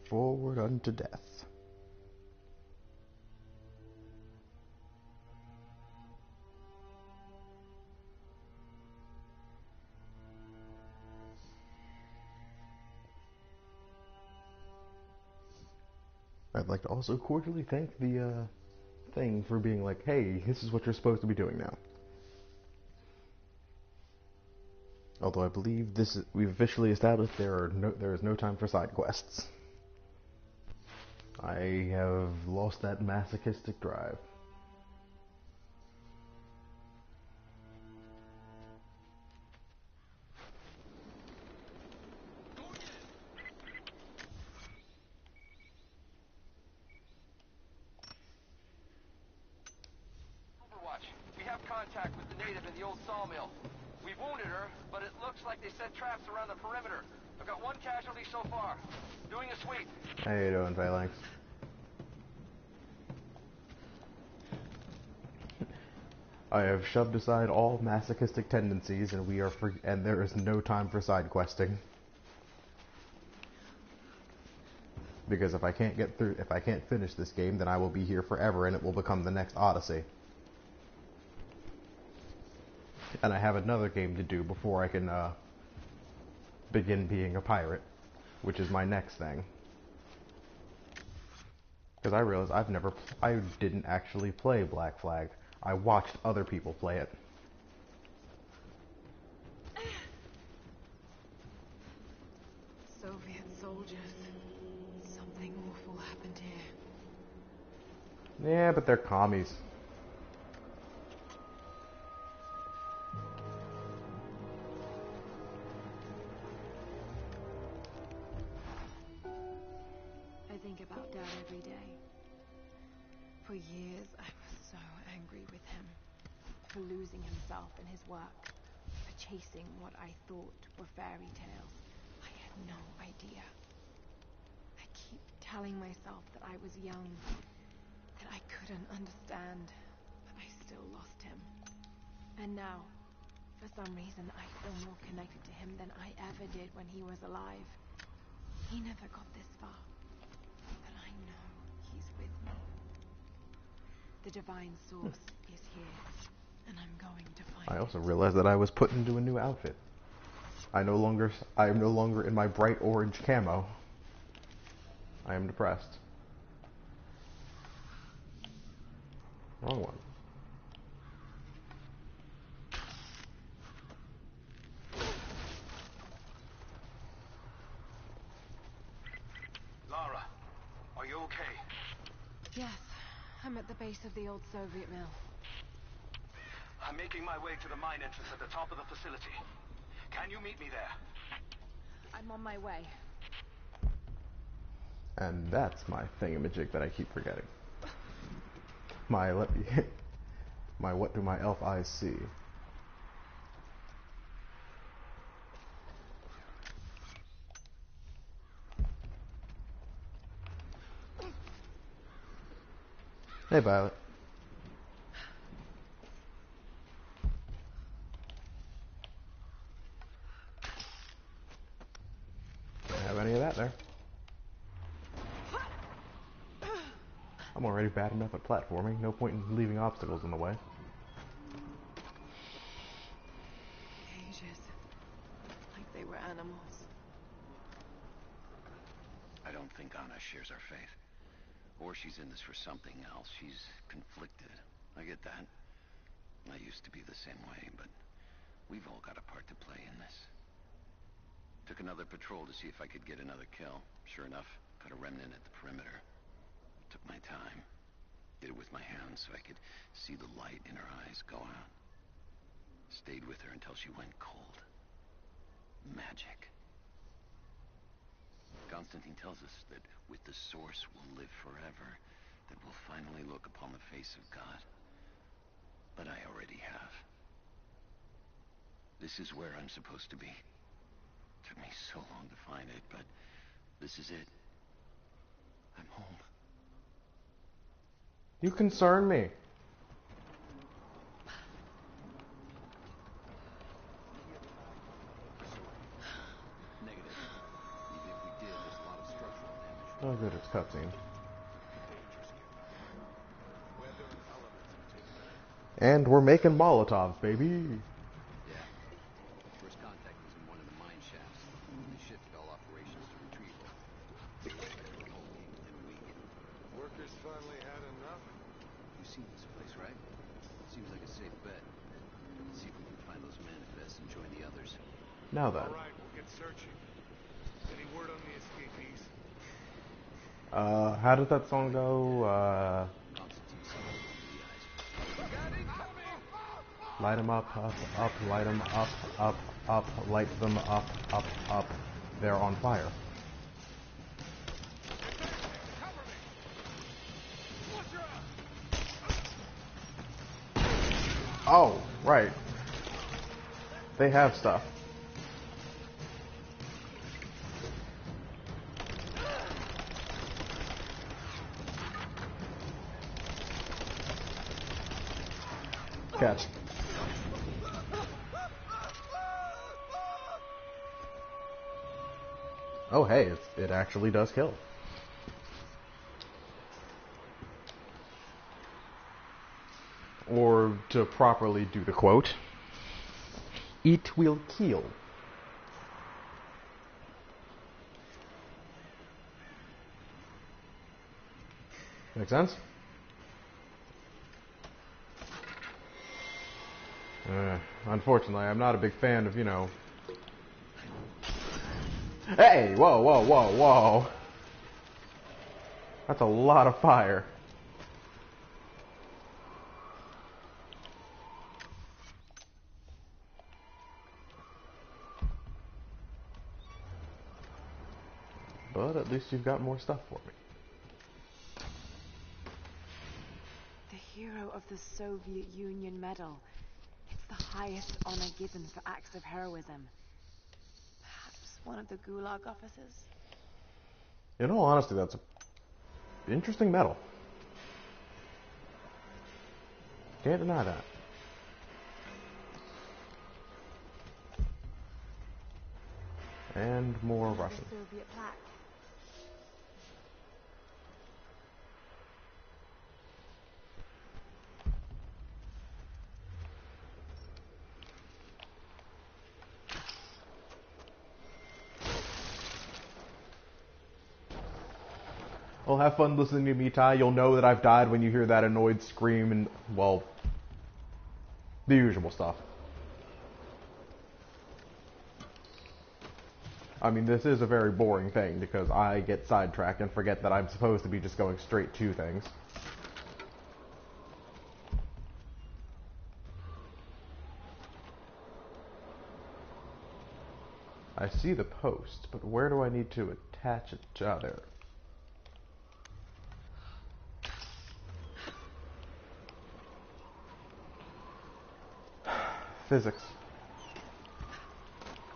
Forward unto death. I'd like to also cordially thank the thing for being like, hey, this is what you're supposed to be doing now. Although I believe we've officially established there is no time for side quests. I have lost that masochistic drive. Overwatch, we have contact with the native in the old sawmill. We wounded her, but it looks like they set traps around the perimeter. I've got one casualty so far. Doing a sweep. How you doing, Phalanx? I have shoved aside all masochistic tendencies, and and there is no time for side questing. Because if I can't finish this game, then I will be here forever, and it will become the next Odyssey. And I have another game to do before I can begin being a pirate, which is my next thing. Because I realized I didn't actually play Black Flag. I watched other people play it. Soviet soldiers. Something awful happened here. Yeah, but they're commies. I think about Dad every day. For years, I was so angry with him. For losing himself in his work. For chasing what I thought were fairy tales. I had no idea. I keep telling myself that I was young. That I couldn't understand. But I still lost him. And now, for some reason, I feel more connected to him than I ever did when he was alive. He never got this far. But I know he's with me. The divine source is here, and I'm going to find I also it. realized that I was put into a new outfit. I am no longer in my bright orange camo. I am depressed. Wrong one. Lara, are you okay? Yes, I'm at the base of the old Soviet mill. I'm making my way to the mine entrance at the top of the facility. Can you meet me there? I'm on my way. And that's my thingamajig that I keep forgetting. My what do my elf eyes see? Hey, Violet. Don't have any of that there. I'm already bad enough at platforming. No point in leaving obstacles in the way. Cages. Like they were animals. I don't think Anna shares our faith. Or she's in this for something else. She's conflicted. I get that. I used to be the same way, but we've all got a part to play in this. Took another patrol to see if I could get another kill. Sure enough, got a remnant at the perimeter. Took my time. Did it with my hands so I could see the light in her eyes go out. Stayed with her until she went cold. Magic. Constantine tells us that with the Source we'll live forever, that we'll finally look upon the face of God. But I already have. This is where I'm supposed to be. Took me so long to find it, but this is it. I'm home. You concern me. Oh, good, it's cutscene. And we're making Molotovs, baby. Yeah. First contact was in one of the mine shafts. They shifted all operations to retrieval. Expected the whole game within a week. Workers finally had enough? You've seen this place, right? Seems like a safe bet. See if we can find those manifests and join the others. Now then. Alright, we'll get searching. Any word on the escapees? How did that song go? Constantine saw it with the eyes. Light them up, light them up, light them up. They're on fire. Oh, right. They have stuff. Catch. Oh, hey, it actually does kill. Or to properly do the quote, it will kill. Make sense? Unfortunately, I'm not a big fan of, you know... Hey! Whoa, whoa, whoa, whoa! That's a lot of fire. But at least you've got more stuff for me. The Hero of the Soviet Union Medal. It's the highest honor given for acts of heroism. Perhaps one of the Gulag officers? In all honesty, that's an interesting medal. Can't deny that. And more Russian. Soviet plaque. Well, have fun listening to me, Ty. You'll know that I've died when you hear that annoyed scream and, well, the usual stuff. I mean, this is a very boring thing because I get sidetracked and forget that I'm supposed to be just going straight to things. I see the post, but where do I need to attach it to? Ah, there. Physics.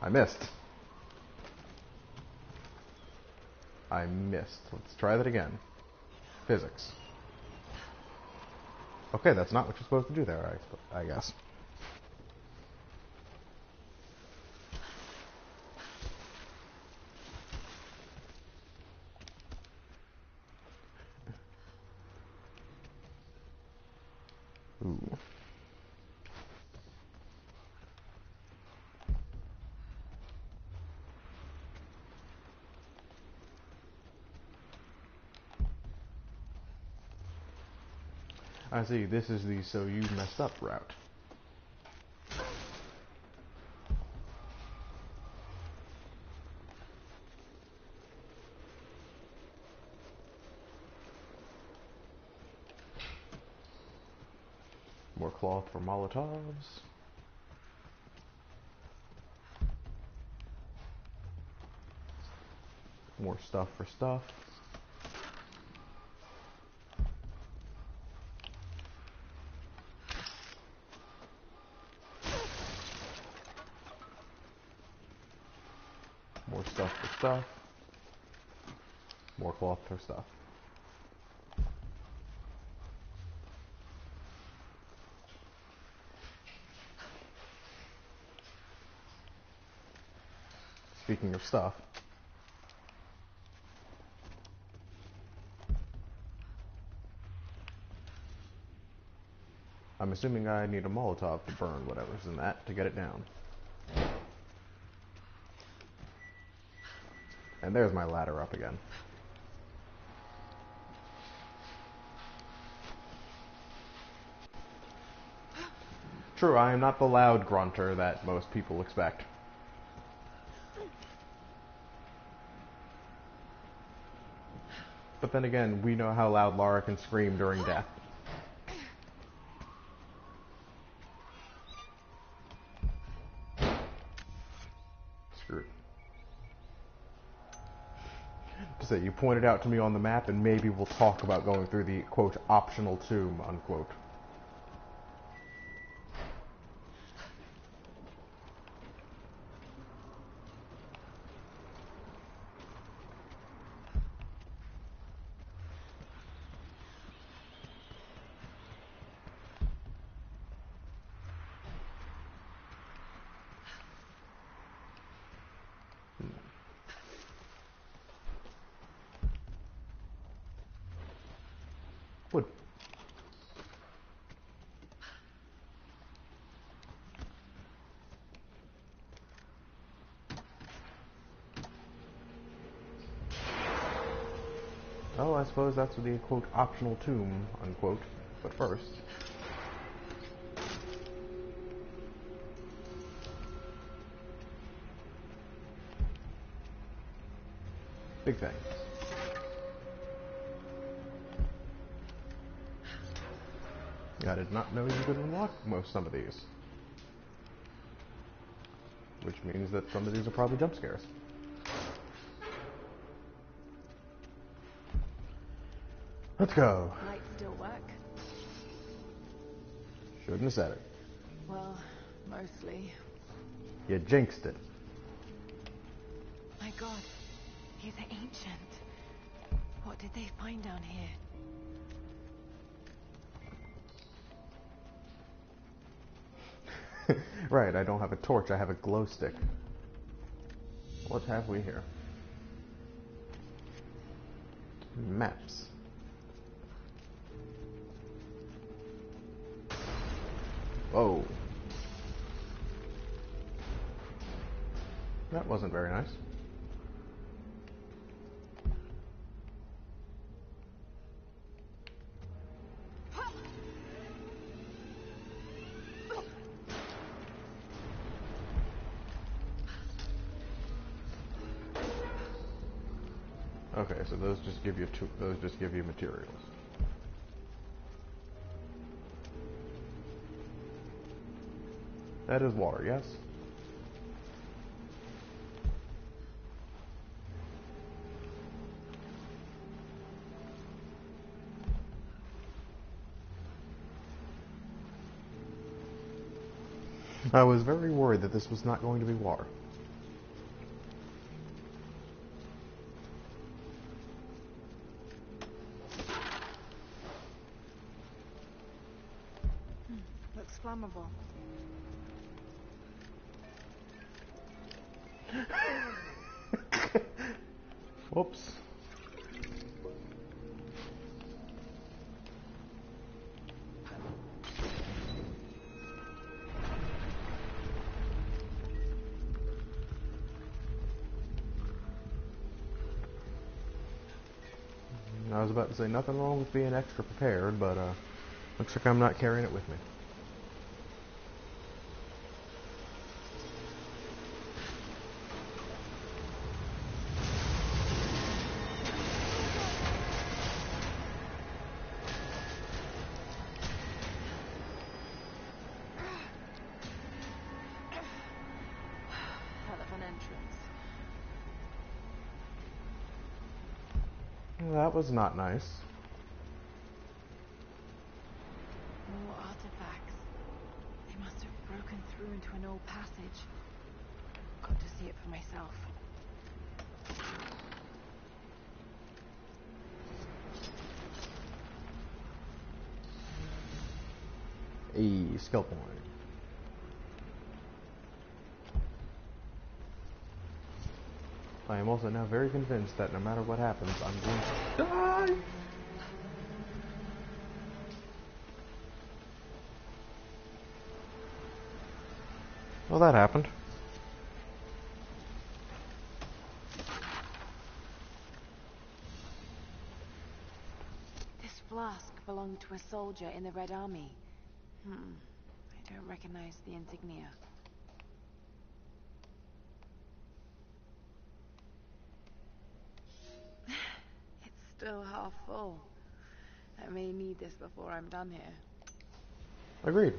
I missed. I missed. Let's try that again. Physics. Okay, that's not what you're supposed to do there, I guess. Ooh. I see, this is the so you messed up route. More cloth for Molotovs. More stuff for stuff. More stuff for stuff. More cloth for stuff. Speaking of stuff, I'm assuming I need a Molotov to burn whatever's in that to get it down. And there's my ladder up again. True, I am not the loud grunter that most people expect. But then again, we know how loud Lara can scream during death. Screwed. To say, you pointed out to me on the map, and maybe we'll talk about going through the, quote, optional tomb, unquote. Wood. Oh, I suppose that's the, quote, optional tomb, unquote. But first... big things. I did not know you could unlock some of these. Which means that some of these are probably jump scares. Let's go. Lights still work? Shouldn't have said it. Well, mostly. You jinxed it. My God, he's ancient. What did they find down here? Right, I don't have a torch, I have a glow stick. What have we here? Maps. Whoa. That wasn't very nice. Okay, so those just give you materials. That is water, yes? I was very worried that this was not going to be water. Looks flammable. Whoops. I was about to say nothing wrong with being extra prepared, but looks like I'm not carrying it with me. Hell of an entrance. That was not nice. More artifacts. They must have broken through into an old passage. Got to see it for myself. A skill point. I am also now very convinced that no matter what happens, I'm going to die! Well, that happened. This flask belonged to a soldier in the Red Army. I don't recognize the insignia. It's still half full. I may need this before I'm done here. Agreed.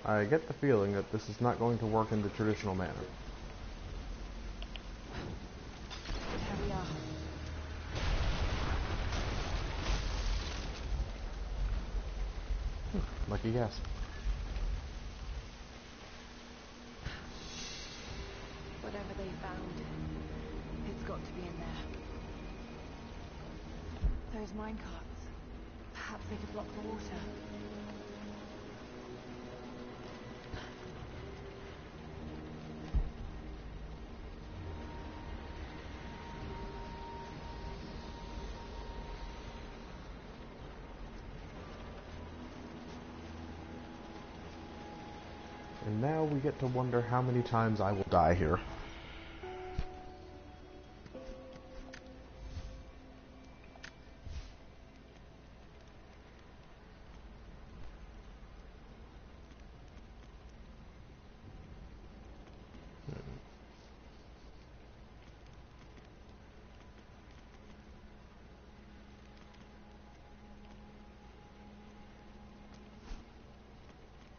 I get the feeling that this is not going to work in the traditional manner. Here we are. Lucky guess. Whatever they found, it's got to be in there. Those minecarts. Perhaps they could block the water. And now we get to wonder how many times I will die here.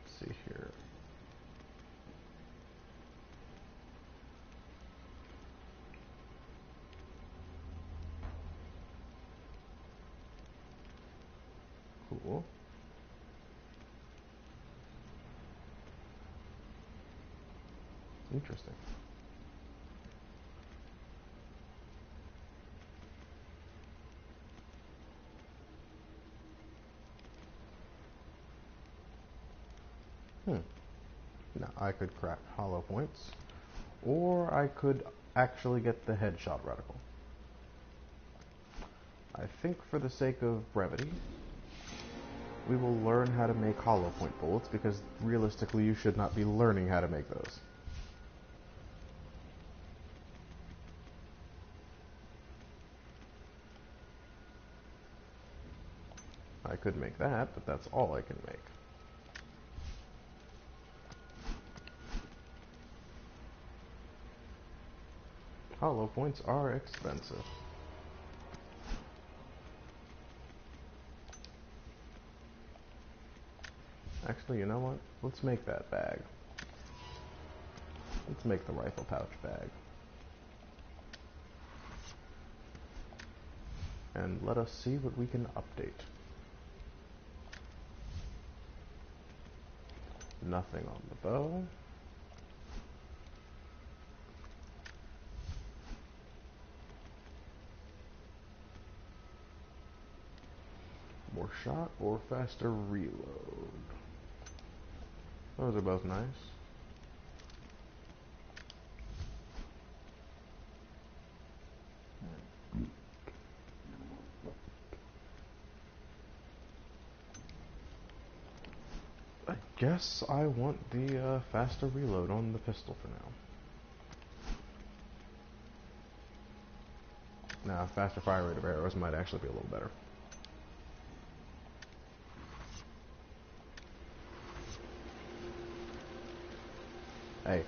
Let's see here. Cool. Interesting. Now I could craft hollow points, or I could actually get the headshot reticle. I think for the sake of brevity, we will learn how to make hollow point bullets, because realistically you should not be learning how to make those. I could make that, but that's all I can make. Hollow points are expensive. Actually, you know what? Let's make that bag. Let's make the rifle pouch bag. And let us see what we can update. Nothing on the bow. More shot or faster reload. Those are both nice. I guess I want the faster reload on the pistol for now. Now, faster fire rate of arrows might actually be a little better. Hey,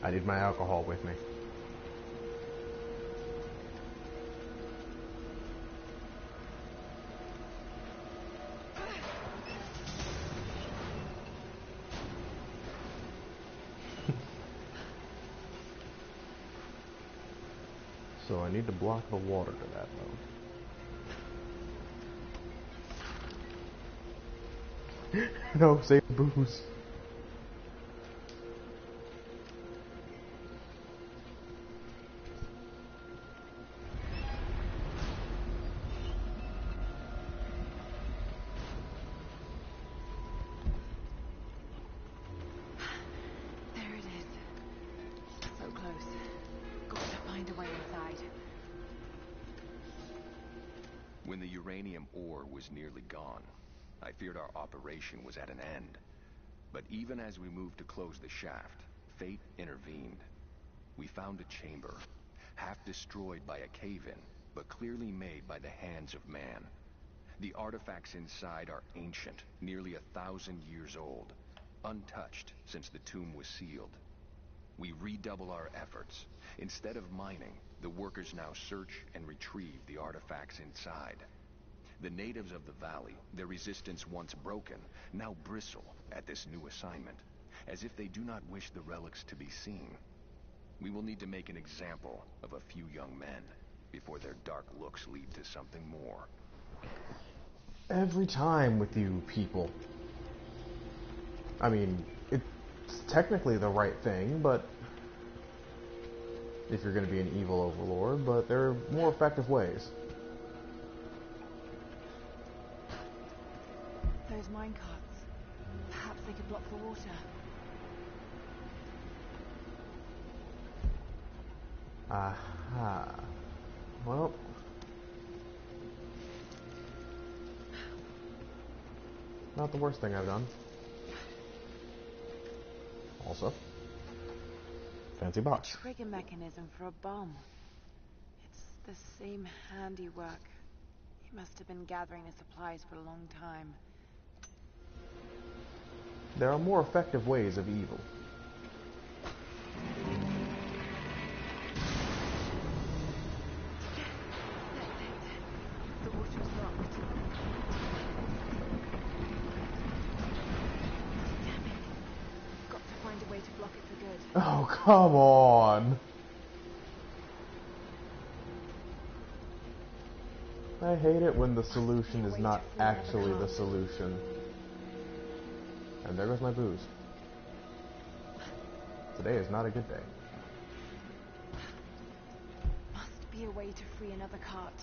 I need my alcohol with me. So I need to block the water to that though. No, save booze. There it is. So close. Got to find a way inside. When the uranium ore was nearly gone, I feared our operation was at an end. But even as we moved to close the shaft, fate intervened. We found a chamber, half destroyed by a cave-in, but clearly made by the hands of man. The artifacts inside are ancient, nearly 1,000 years old, untouched since the tomb was sealed. We redouble our efforts. Instead of mining, the workers now search and retrieve the artifacts inside. The natives of the valley, their resistance once broken, now bristle at this new assignment, as if they do not wish the relics to be seen. We will need to make an example of a few young men before their dark looks lead to something more. Every time with you people. I mean, it's technically the right thing, but if you're going to be an evil overlord, but there are more effective ways. Those minecarts. Perhaps they could block the water. Aha. Well. Not the worst thing I've done. Also. Fancy box. A trigger mechanism for a bomb. It's the same handiwork. He must have been gathering the supplies for a long time. There are more effective ways of evil. The water's locked. Damn it. Got to find a way to block it for good. Oh, come on! I hate it when the solution is not actually the solution. And there goes my booze. Today is not a good day. Must be a way to free another cart.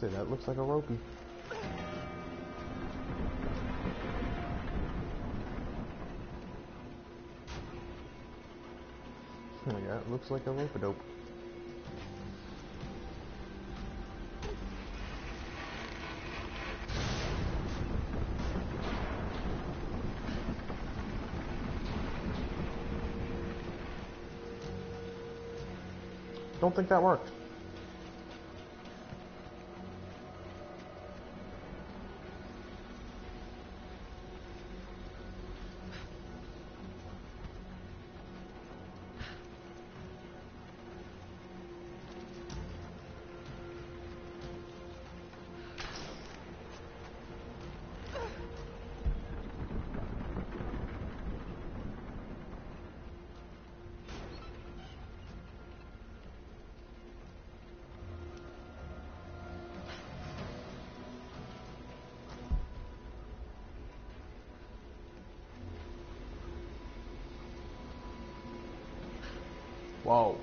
See, that looks like a ropey. Yeah, it looks like a rope-a-dope. Don't think that worked. Whoa.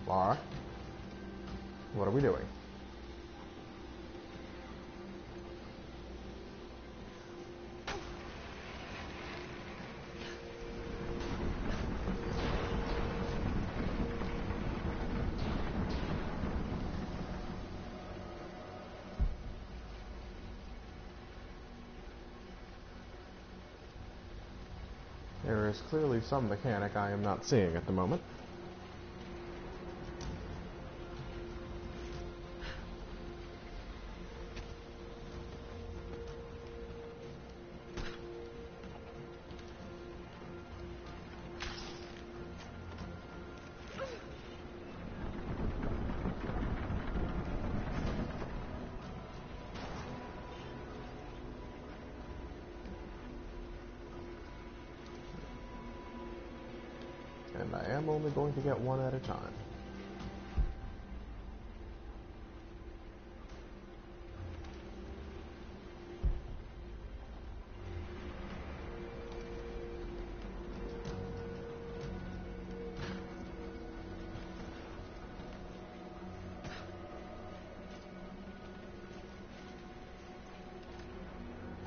Lara? What are we doing? There is clearly some mechanic I am not seeing at the moment. And I am only going to get one at a time.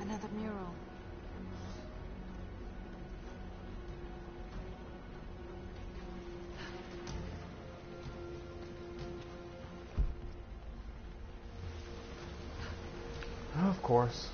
Another mural. Of course.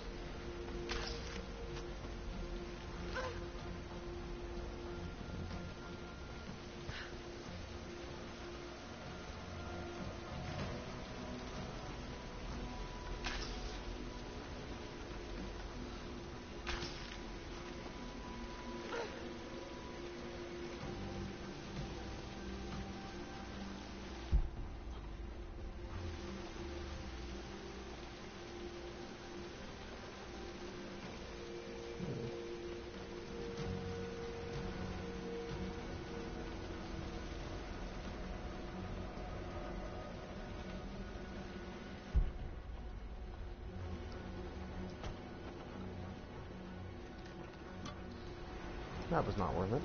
That was not worth it.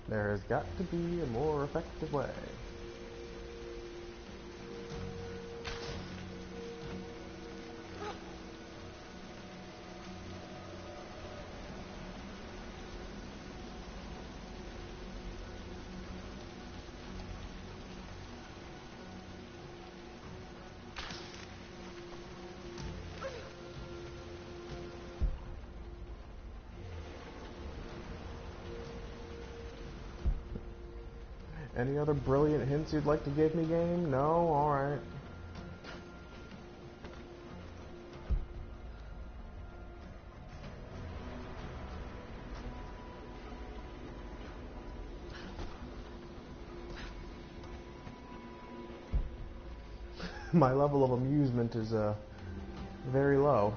There has got to be a more effective way. Any other brilliant hints you'd like to give me, game? No? Alright. My level of amusement is very low.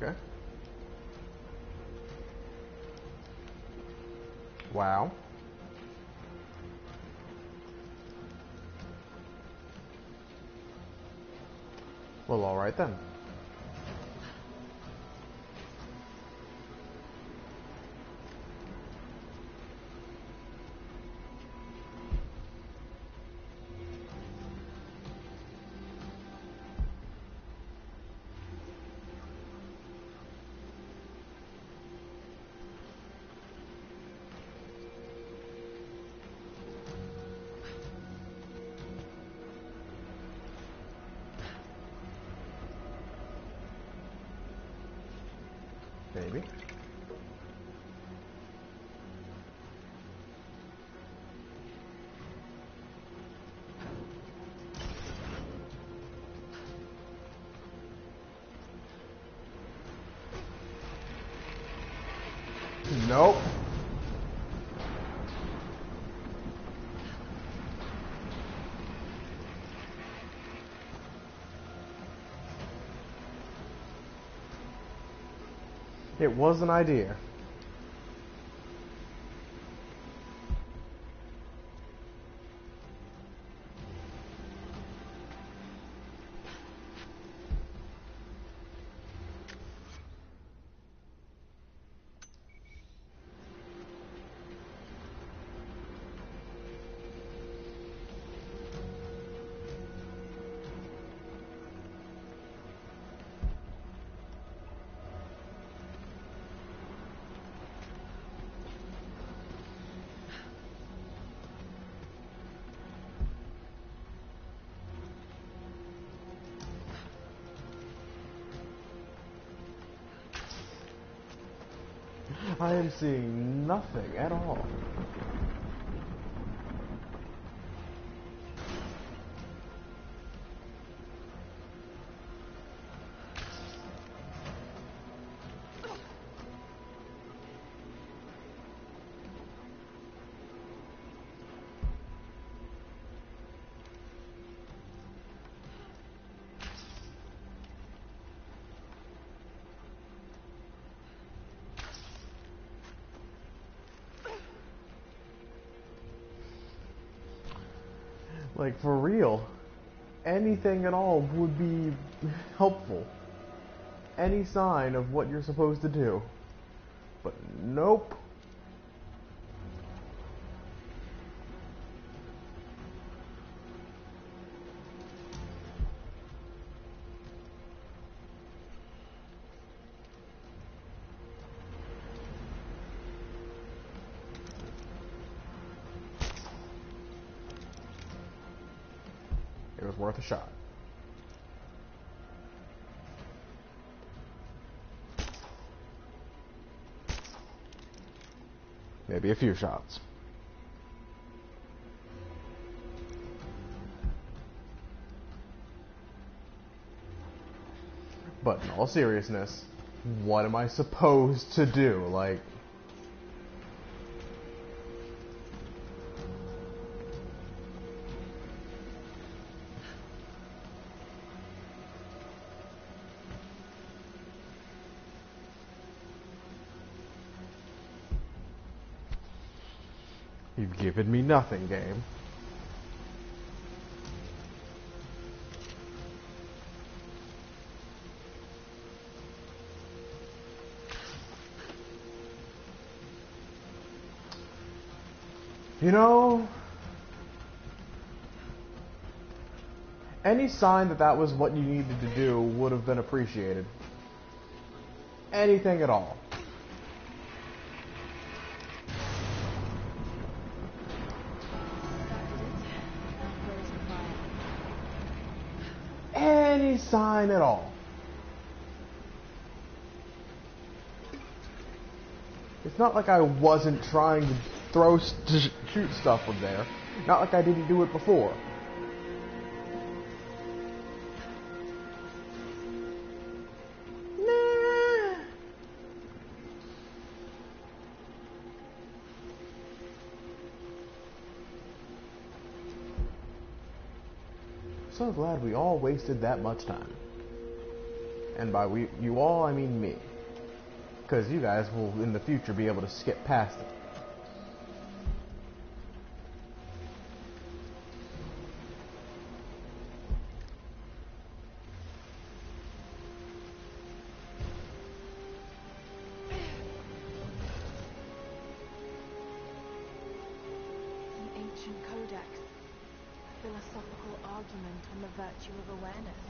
Okay. Wow. Well, alright then. Maybe. Nope. It was an idea. I am seeing nothing at all. Like, for real. Anything at all would be helpful. Any sign of what you're supposed to do. But nope. It was worth a shot. Maybe a few shots. But in all seriousness, what am I supposed to do? Like... You've given me nothing, game. You know, any sign that that was what you needed to do would have been appreciated. Anything at all. Any sign at all. It's not like I wasn't trying to shoot stuff from there. Not like I didn't do it before. Nah. So glad we all wasted that much time. And by you all, I mean me. Because you guys will, in the future, be able to skip past it. An ancient codex. A philosophical argument on the virtue of awareness.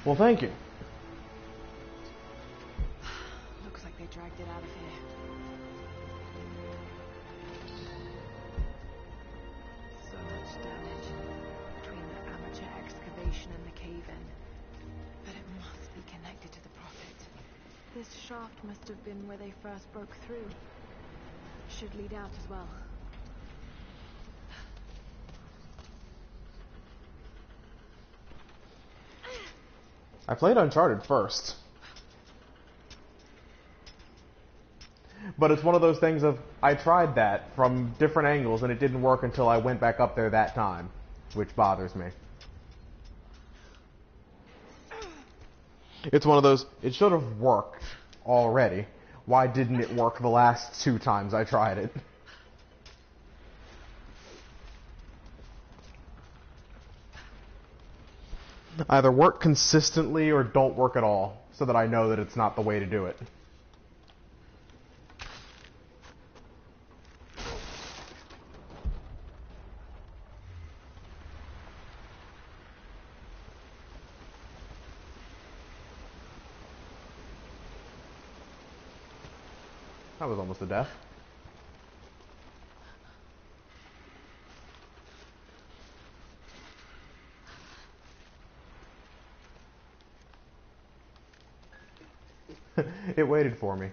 Well, thank you. Looks like they dragged it out of here. So much damage between the amateur excavation and the cave-in. But it must be connected to the Prophet. This shaft must have been where they first broke through. Should lead out as well. I played Uncharted first. But it's one of those things of, I tried that from different angles and it didn't work until I went back up there that time. Which bothers me. It's one of those, it should have worked already. Why didn't it work the last 2 times I tried it? Either work consistently or don't work at all, so that I know that it's not the way to do it. That was almost a death. It waited for me.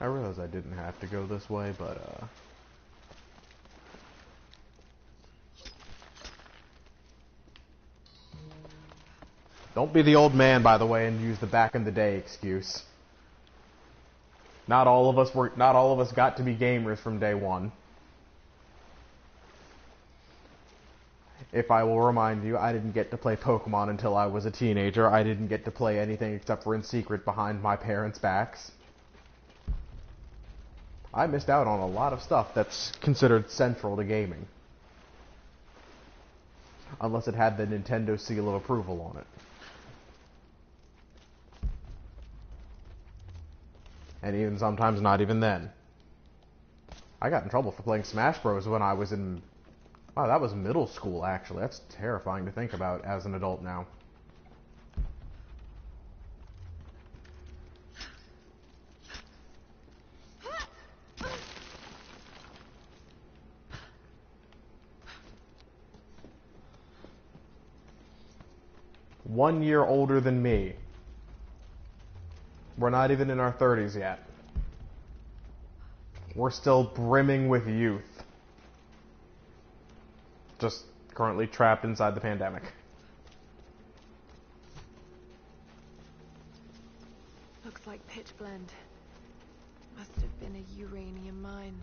I realize I didn't have to go this way, but Don't be the old man, by the way, and use the back in the day excuse. Not all of us got to be gamers from day one. If I will remind you, I didn't get to play Pokemon until I was a teenager. I didn't get to play anything except for in secret behind my parents' backs. I missed out on a lot of stuff that's considered central to gaming. Unless it had the Nintendo seal of approval on it. And even sometimes not even then. I got in trouble for playing Smash Bros. When I was in... Wow, that was middle school, actually. That's terrifying to think about as an adult now. One year older than me. We're not even in our 30s yet. We're still brimming with youth. Just currently trapped inside the pandemic. Looks like pitchblende. Must have been a uranium mine.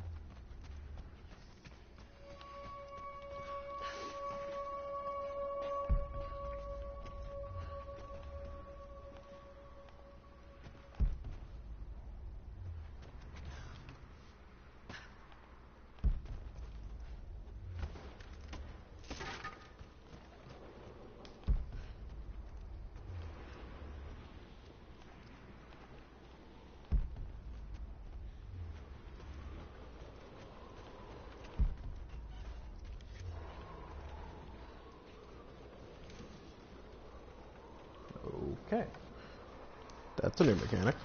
Okay. That's a new mechanic.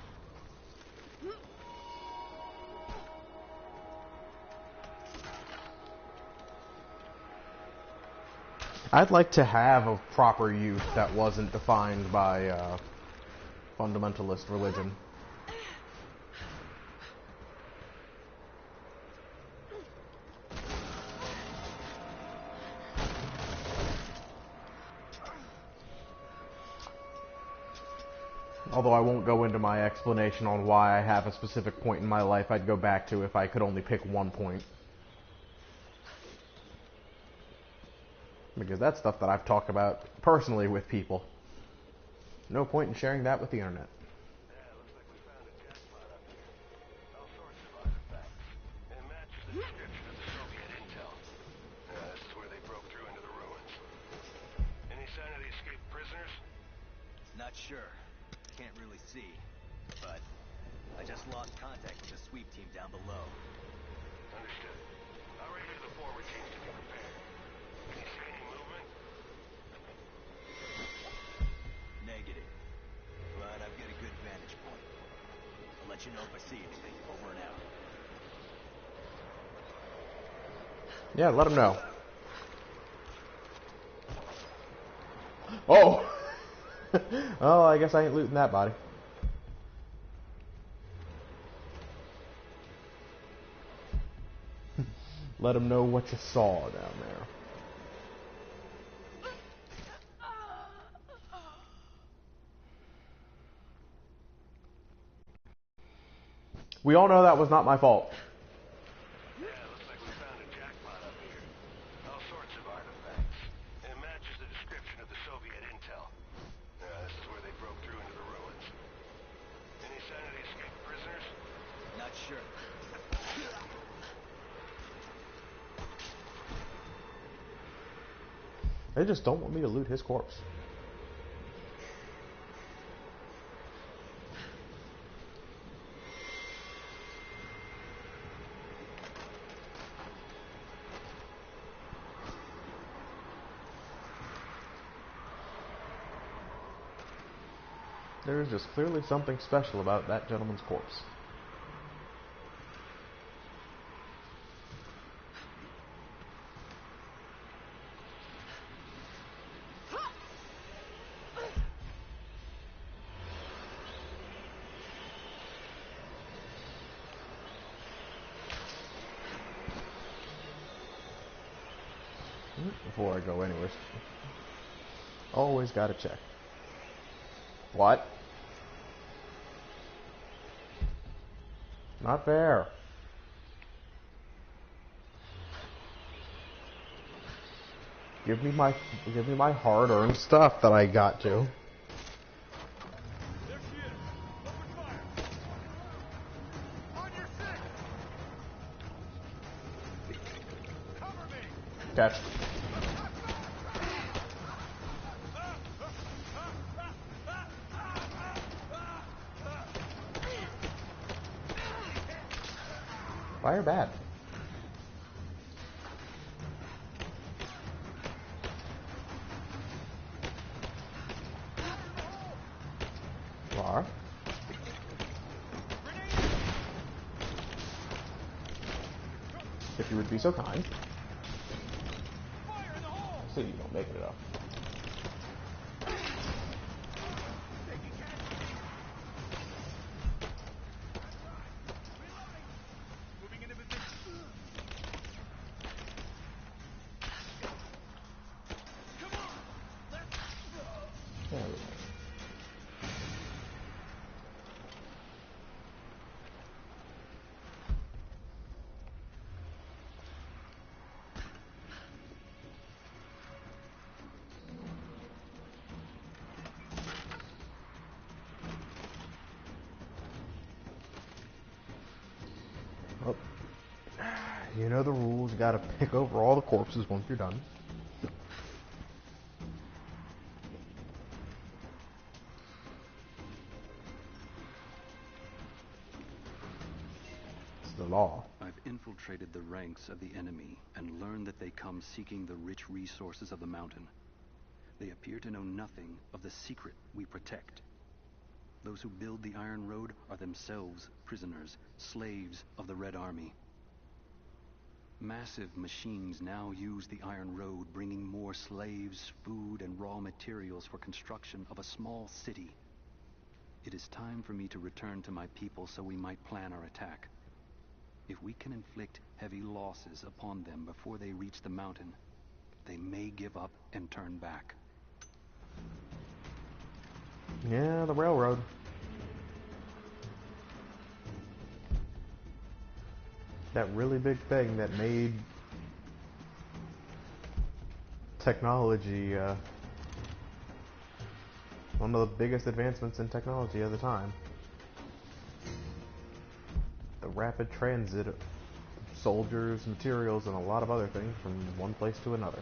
I'd like to have a proper youth that wasn't defined by fundamentalist religion. Although I won't go into my explanation on why I have a specific point in my life I'd go back to if I could only pick one point. Because that's stuff that I've talked about personally with people. No point in sharing that with the internet. Not sure. Can't really see. But I just lost contact with the sweep team down below. Understood. I'll radio the forward teams to be prepared. Can you see any movement? Negative. But I've got a good vantage point. I'll let you know if I see anything. Over and out. Yeah, let him know. Oh! Oh, I guess I ain't looting that body. Let him know what you saw down there. We all know that was not my fault. Yeah, looks like we found a jackpot up here. All sorts of artifacts. It matches the description of the Soviet intel. This is where they broke through into the ruins. Any sign of the escaped prisoners? Not sure. They just don't want me to loot his corpse. There is just clearly something special about that gentleman's corpse. Before I go anywhere, always gotta check. What? Not fair. Give me my hard-earned stuff that I got to. There she is. Open fire. On your six. Cover me. Catch. Fire bad. Lar. If you would be so kind. Fire in the hole. So you don't make it up. Moving into position. Come on. Let's go. There we go. Well, you know the rules. You gotta pick over all the corpses once you're done. It's the law. I've infiltrated the ranks of the enemy and learned that they come seeking the rich resources of the mountain. They appear to know nothing of the secret we protect. Those who build the Iron Road are themselves prisoners, slaves of the Red Army. Massive machines now use the Iron Road, bringing more slaves, food, and raw materials for construction of a small city. It is time for me to return to my people so we might plan our attack. If we can inflict heavy losses upon them before they reach the mountain, they may give up and turn back. Yeah, the railroad. That really big thing that made technology one of the biggest advancements in technology of the time. The rapid transit of soldiers, materials, and a lot of other things from one place to another.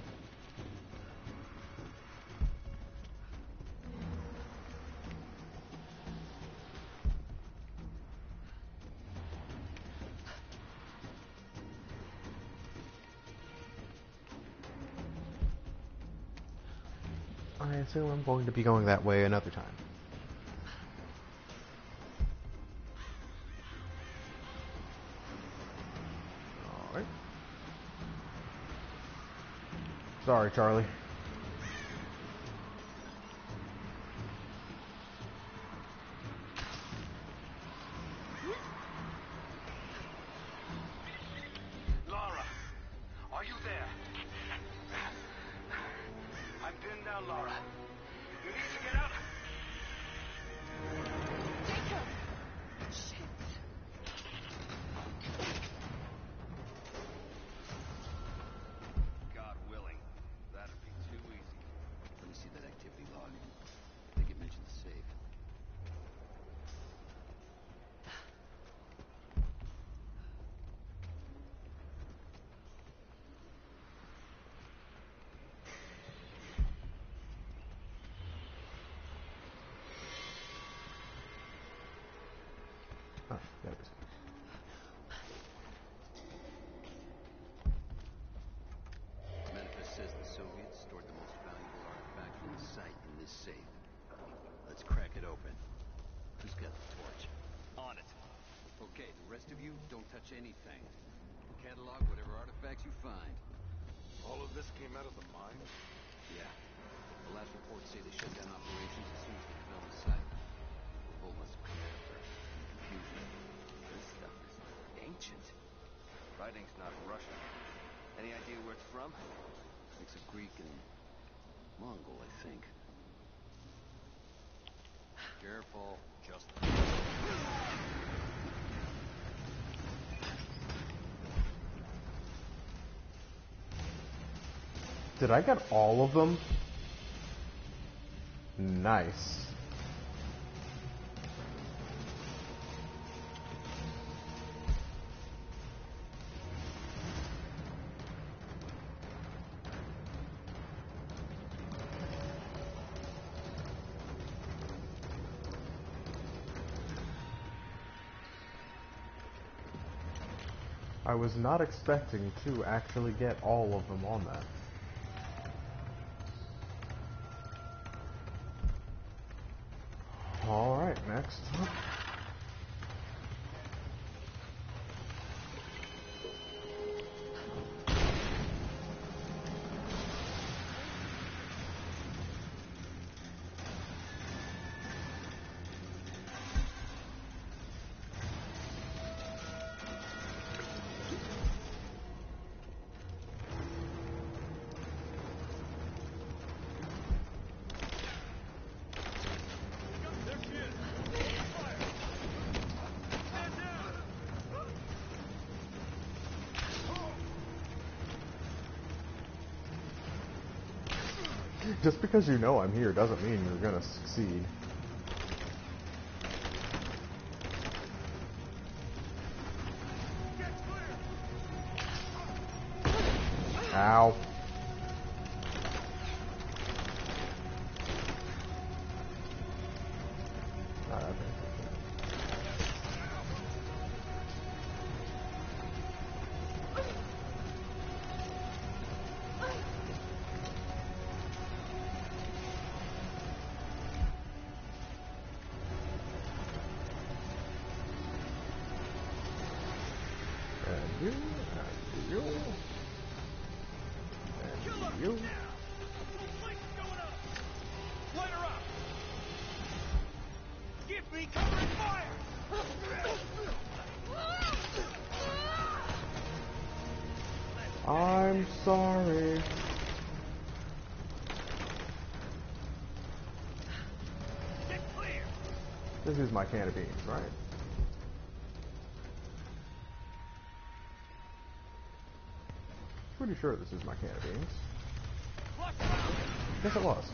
I assume I'm going to be going that way another time. Alright. Sorry, Charlie. Lara, are you there? I'm pinned down, Lara. You need to get out. Jacob! Shit! God willing, that'd be too easy. Let me see that activity log. I think it mentioned the safe. Oh, there it is. The manifest says the Soviets stored the most valuable artifact in sight in this safe. Let's crack it open. Who's got the torch? On it. Okay, the rest of you, don't touch anything. Catalog whatever artifacts you find. All of this came out of the mine? Yeah. The last reports say they shut down operations as soon as they found the site. Revolt must have come after. Confusion. This stuff is ancient. Writing's not Russian. Any idea where it's from? Mix of Greek and Mongol, I think. Careful. Just... Did I get all of them? Nice. I was not expecting to actually get all of them on that. Alright, next. Just because you know I'm here doesn't mean you're gonna succeed. Ow. I'm sorry. This is my can of beans, right? Pretty sure this is my can of beans. Yes, it was.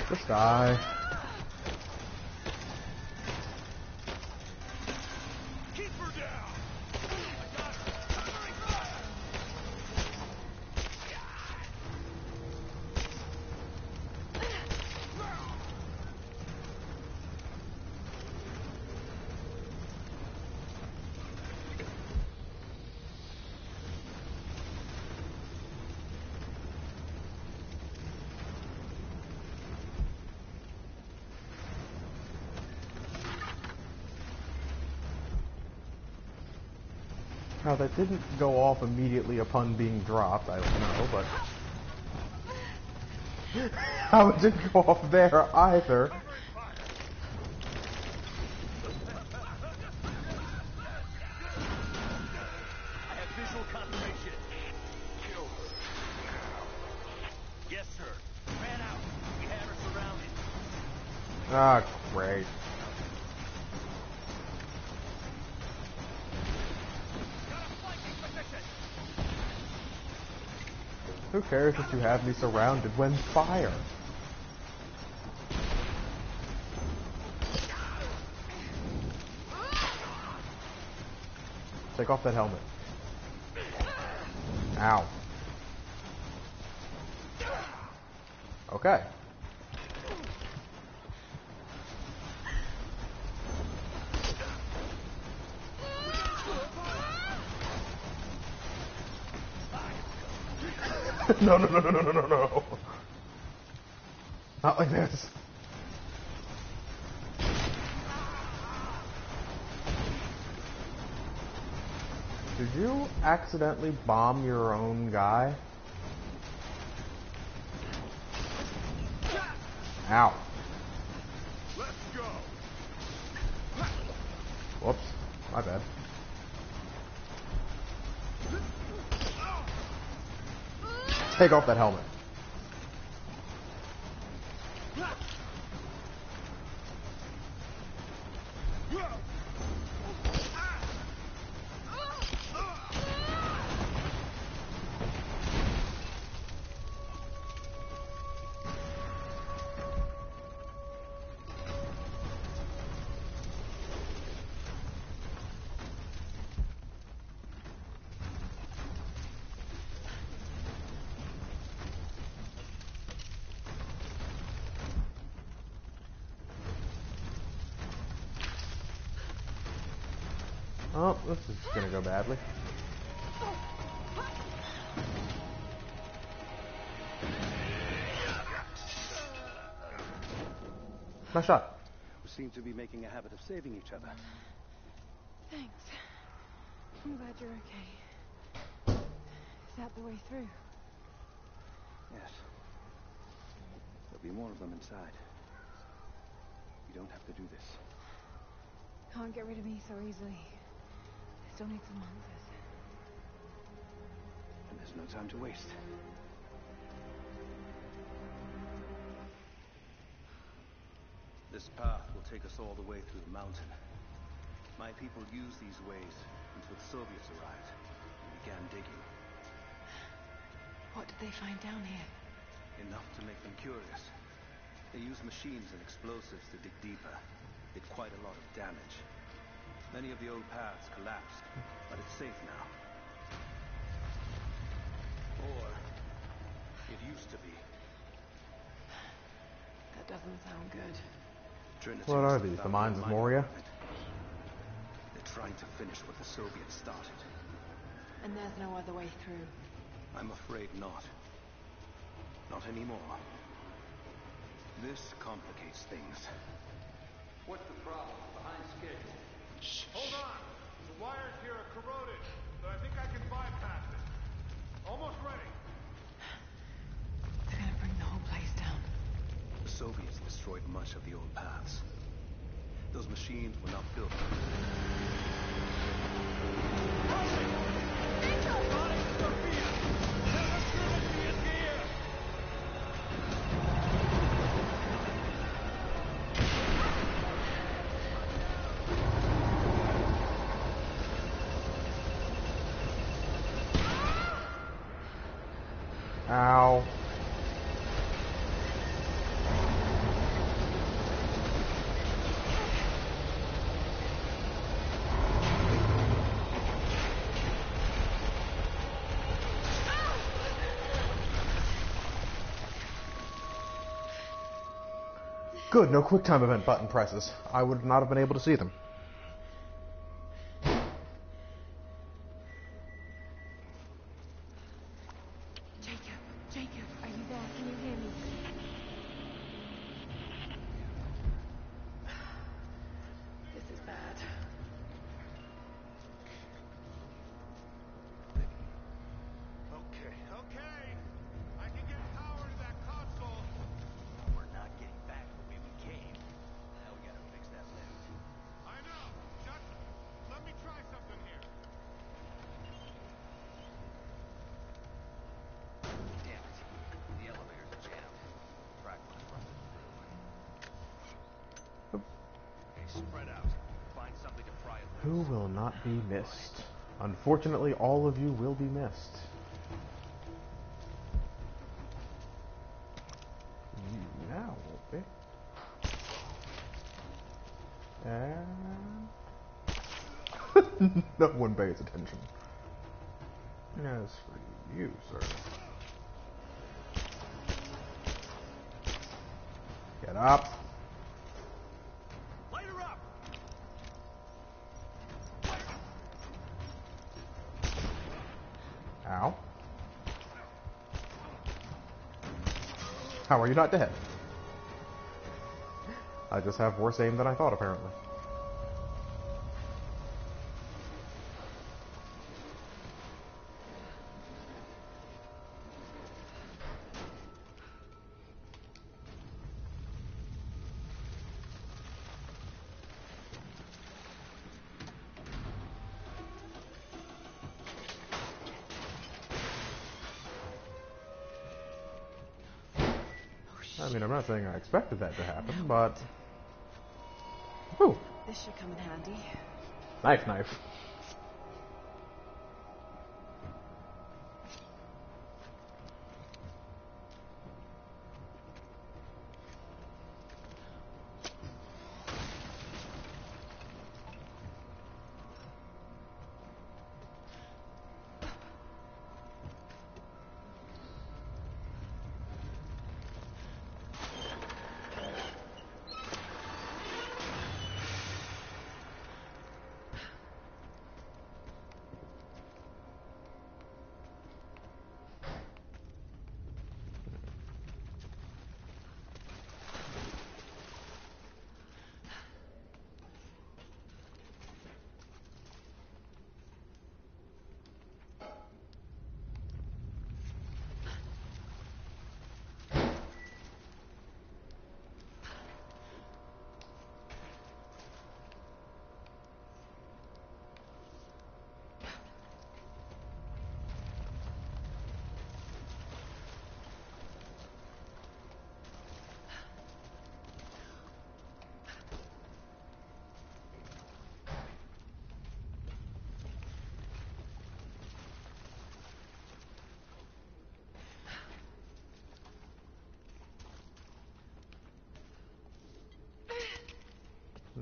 Just die. Keep her down. Now that didn't go off immediately upon being dropped, I don't know, but... How it didn't go off there either. I have visual confirmation. Kill her. Yes, sir. Ran out. We have her surrounded. Ah, great. Who cares if you have me surrounded when fire? Take off that helmet. Ow. Okay. No. Not like this. Did you accidentally bomb your own guy? Ow. Whoops. My bad. Take off that helmet. Oh, this is gonna go badly. Nice shot. We seem to be making a habit of saving each other. Thanks. I'm glad you're okay. Is that the way through? Yes. There'll be more of them inside. You don't have to do this. Can't get rid of me so easily. Still need some answers. And there's no time to waste. This path will take us all the way through the mountain. My people used these ways until the Soviets arrived and began digging. What did they find down here? Enough to make them curious. They used machines and explosives to dig deeper. Did quite a lot of damage. Many of the old paths collapsed, but it's safe now. Or it used to be. That doesn't sound good. Trinity What are was these? The founding Mines of mining Moria? equipment. They're trying to finish what the Soviets started. And there's no other way through. I'm afraid not. Not anymore. This complicates things. What's the problem? Behind schedule. Hold on! The wires here are corroded, but I think I can bypass it. Almost ready. They're gonna bring the whole place down. The Soviets destroyed much of the old paths. Those machines were not built. Ow. Good, no QuickTime event button presses. I would not have been able to see them. Jacob, are you there? Can you hear me? This is bad. Okay. I can get power to that console. We're not getting back the way we came. Now we gotta fix that lift. I know. Just let me try something here. Damn it. The elevators are jammed. Track line runs through. Okay, spread out. Find something to pry it Who loose. will not be missed? Unfortunately, all of you will be missed. You now won't be. And no one pays attention. As for you, sir. Get up. Light her up! Ow. How are you not dead? I just have worse aim than I thought, apparently. I mean, I'm not saying I expected that to happen, but... Ooh! This should come in handy. Knife.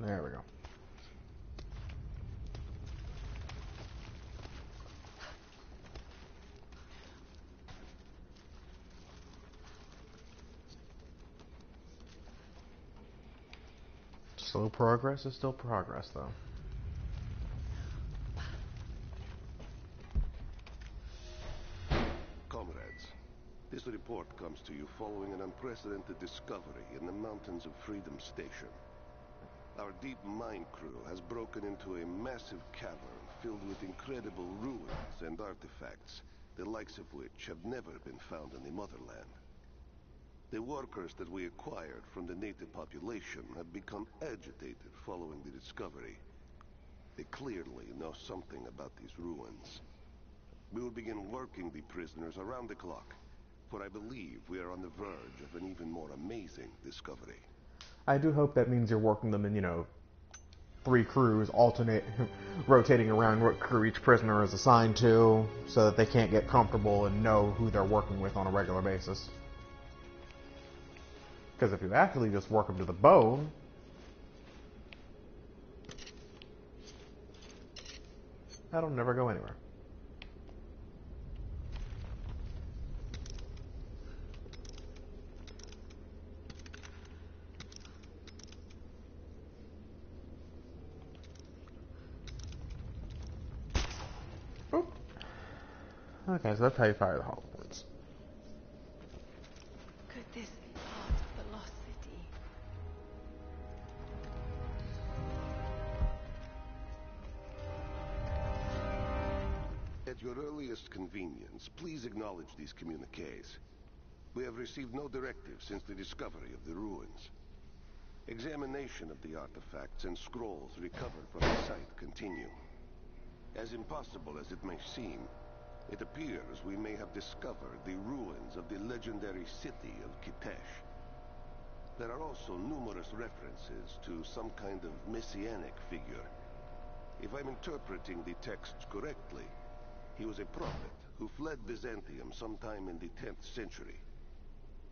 There we go. Slow progress is still progress, though. Comrades, this report comes to you following an unprecedented discovery in the mountains of Freedom Station. Our deep mine crew has broken into a massive cavern filled with incredible ruins and artifacts, the likes of which have never been found in the motherland. The workers that we acquired from the native population have become agitated following the discovery. They clearly know something about these ruins. We will begin working the prisoners around the clock, for I believe we are on the verge of an even more amazing discovery. I do hope that means you're working them in, 3 crews, rotating around what crew each prisoner is assigned to, so that they can't get comfortable and know who they're working with on a regular basis. Because if you actually just work them to the bone, that'll never go anywhere. Okay, so that's how you fire the hollow points. Could this be part of the Lost City? At your earliest convenience, please acknowledge these communiques. We have received no directive since the discovery of the ruins. Examination of the artifacts and scrolls recovered from the site continue. As impossible as it may seem, it appears we may have discovered the ruins of the legendary city of Kitezh. There are also numerous references to some kind of messianic figure. If I'm interpreting the texts correctly, he was a prophet who fled Byzantium sometime in the 10th century.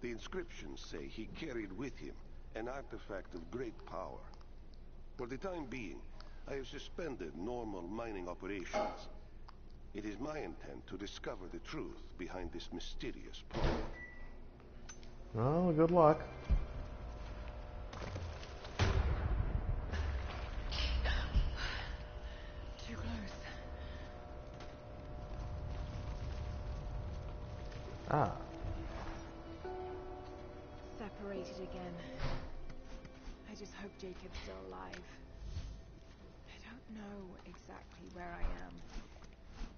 The inscriptions say he carried with him an artifact of great power. For the time being, I have suspended normal mining operations. It is my intent to discover the truth behind this mysterious project. Well, good luck. Too close. Ah. Separated again. I just hope Jacob's still alive. I don't know exactly where I am.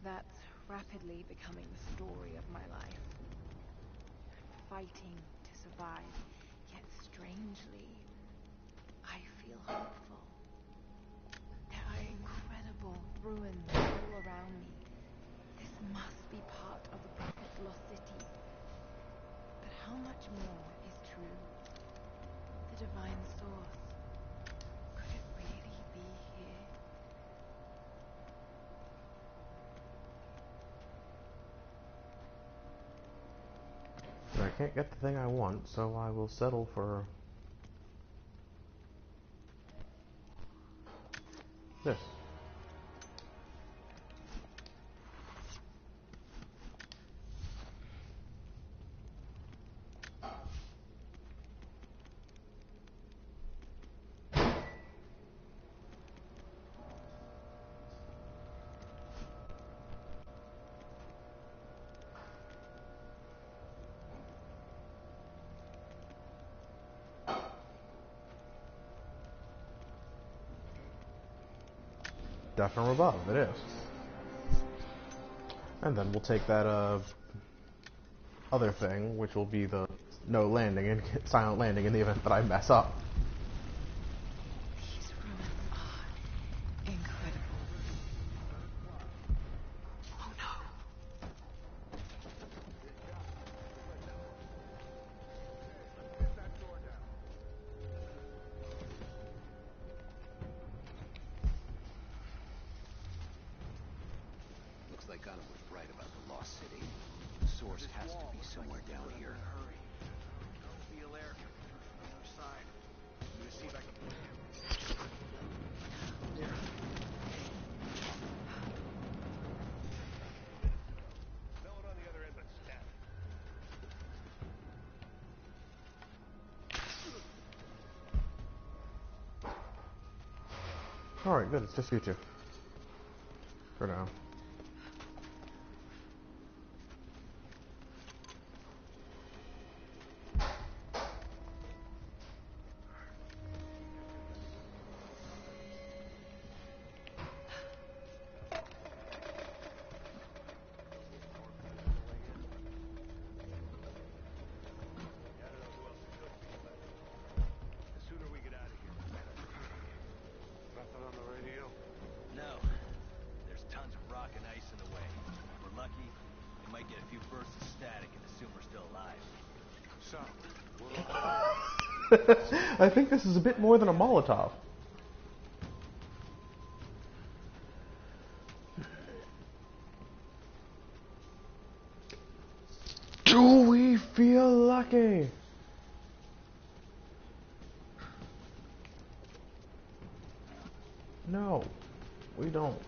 That's rapidly becoming the story of my life. I'm fighting to survive, yet strangely, I feel hopeful. There are incredible ruins all around me. This must be part of the Prophet's Lost City. But how much more is true? The divine source. Could it really be here? I can't get the thing I want, so I will settle for this. Death from above, it is. And then we'll take that other thing, which will be the no landing and silent landing in the event that I mess up. These ruins are incredible. Oh no! Looks like Gunnar was right about the lost city. The source has to be somewhere down here. Hurry. Feel air coming through from the other side. Let me see if I can get him. There. No one on the other end but static. Alright, good, it's just you two. For now. I think this is a bit more than a Molotov. Do we feel lucky? No, we don't.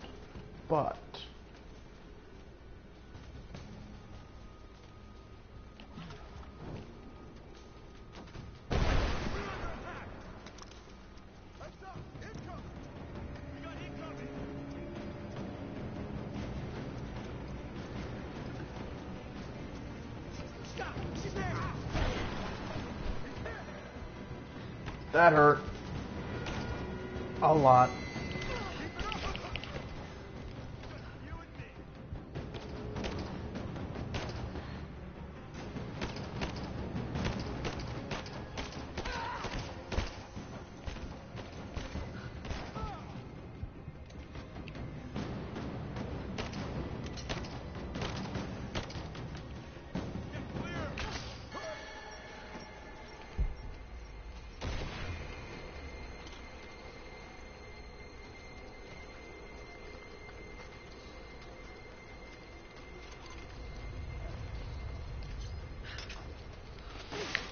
But that hurt a lot.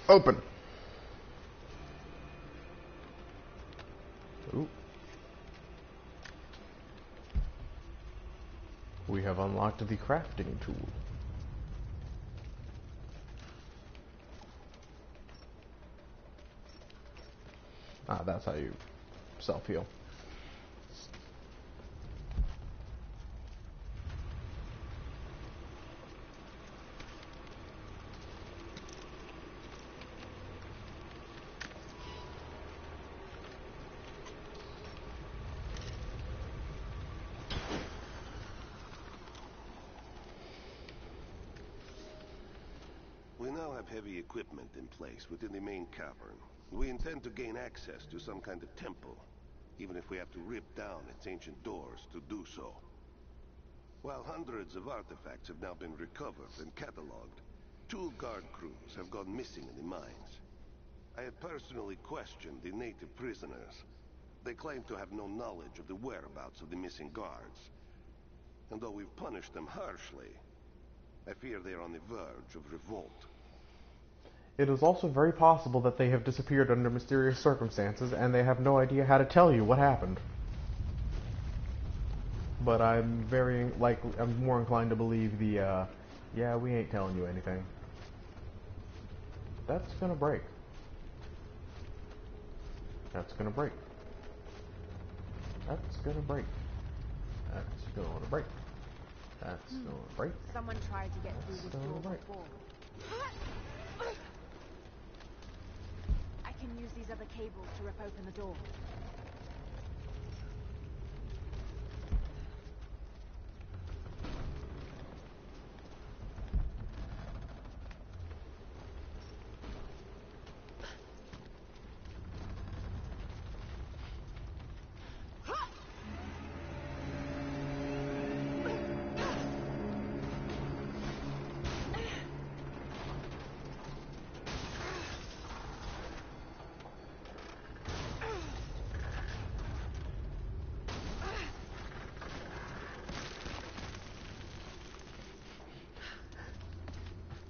Open. Ooh. We have unlocked the crafting tool. Ah, that's how you self-heal. We now have heavy equipment in place within the main cavern. We intend to gain access to some kind of temple, even if we have to rip down its ancient doors to do so. While hundreds of artifacts have now been recovered and catalogued, 2 guard crews have gone missing in the mines. I had personally questioned the native prisoners. They claim to have no knowledge of the whereabouts of the missing guards. And though we've punished them harshly, I fear they are on the verge of revolt. It is also very possible that they have disappeared under mysterious circumstances, and they have no idea how to tell you what happened. But I'm more inclined to believe the, yeah, we ain't telling you anything. That's gonna break. That's gonna break. That's gonna break. That's gonna break. That's gonna break. Someone tried to get through this door before. I can use these other cables to rip open the door.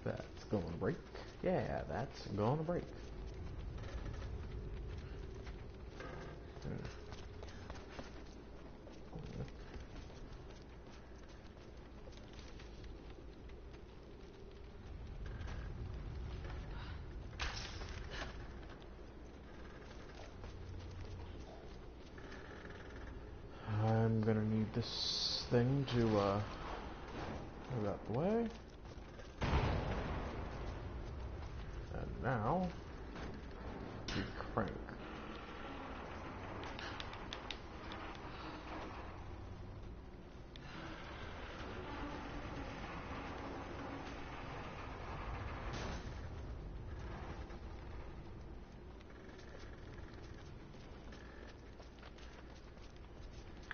That's gonna break. Yeah, that's gonna break. I'm gonna need this thing to move out the way. And now we crank.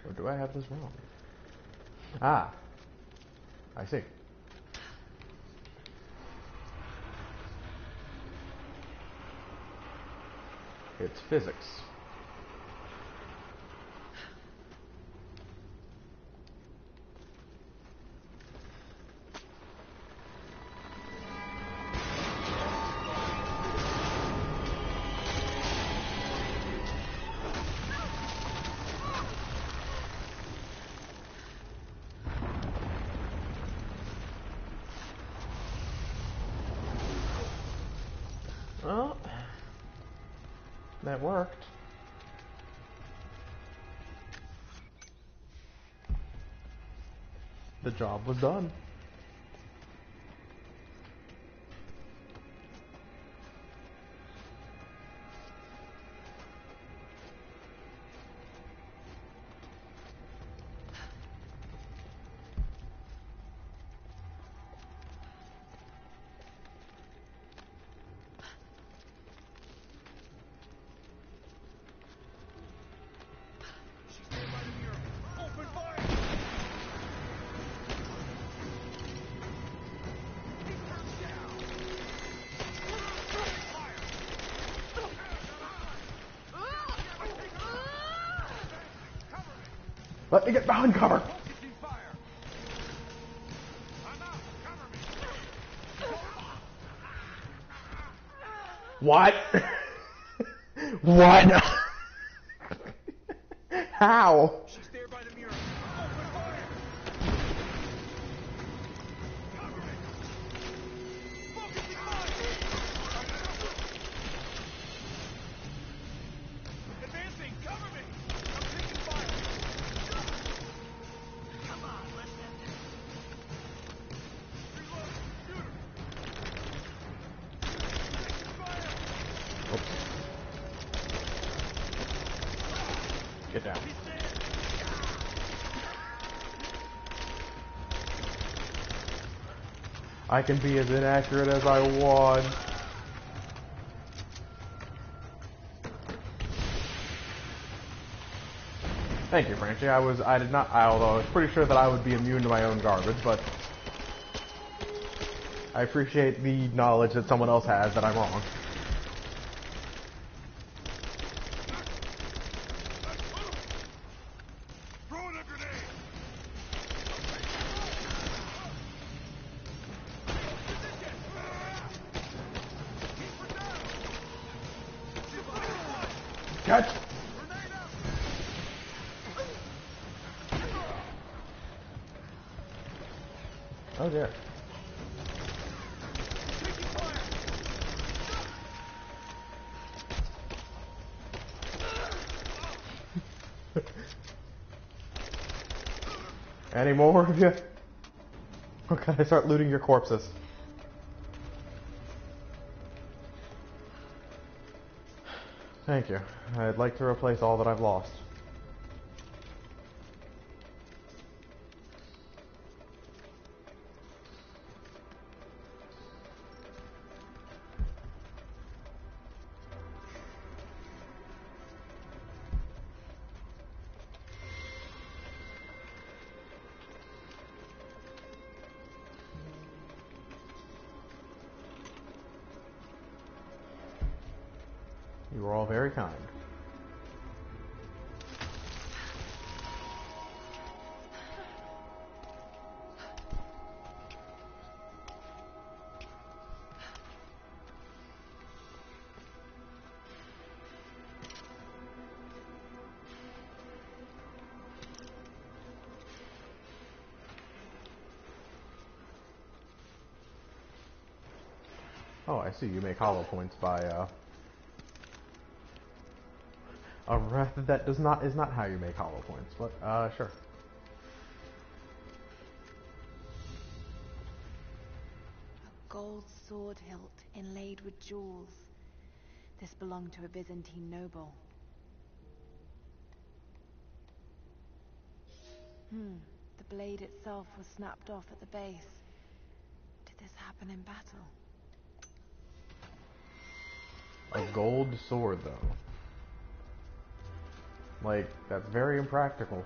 Or do I have this wrong? Ah, I see. It's physics. Well, that worked. The job was done. Let me get behind cover. What? What? How? She's there by the mirror. Open fire! Cover me! Focusing fire! Advancing! Cover me! I'm taking fire! Come on, let's end this. Reload! Shoot her! Taking fire! Oops. Get down. I can be as inaccurate as I want. Thank you, Franchi. I did not, although I was pretty sure that I would be immune to my own garbage, but I appreciate the knowledge that someone else has that I'm wrong. Catch! Oh dear. Any more of you? Or can I start looting your corpses? Thank you. I'd like to replace all that I've lost. You were all very kind. Oh, I see. You make hollow points by that is not how you make hollow points, but sure. A gold sword hilt inlaid with jewels. This belonged to a Byzantine noble. The blade itself was snapped off at the base. Did this happen in battle? A gold sword, though. Like, that's very impractical.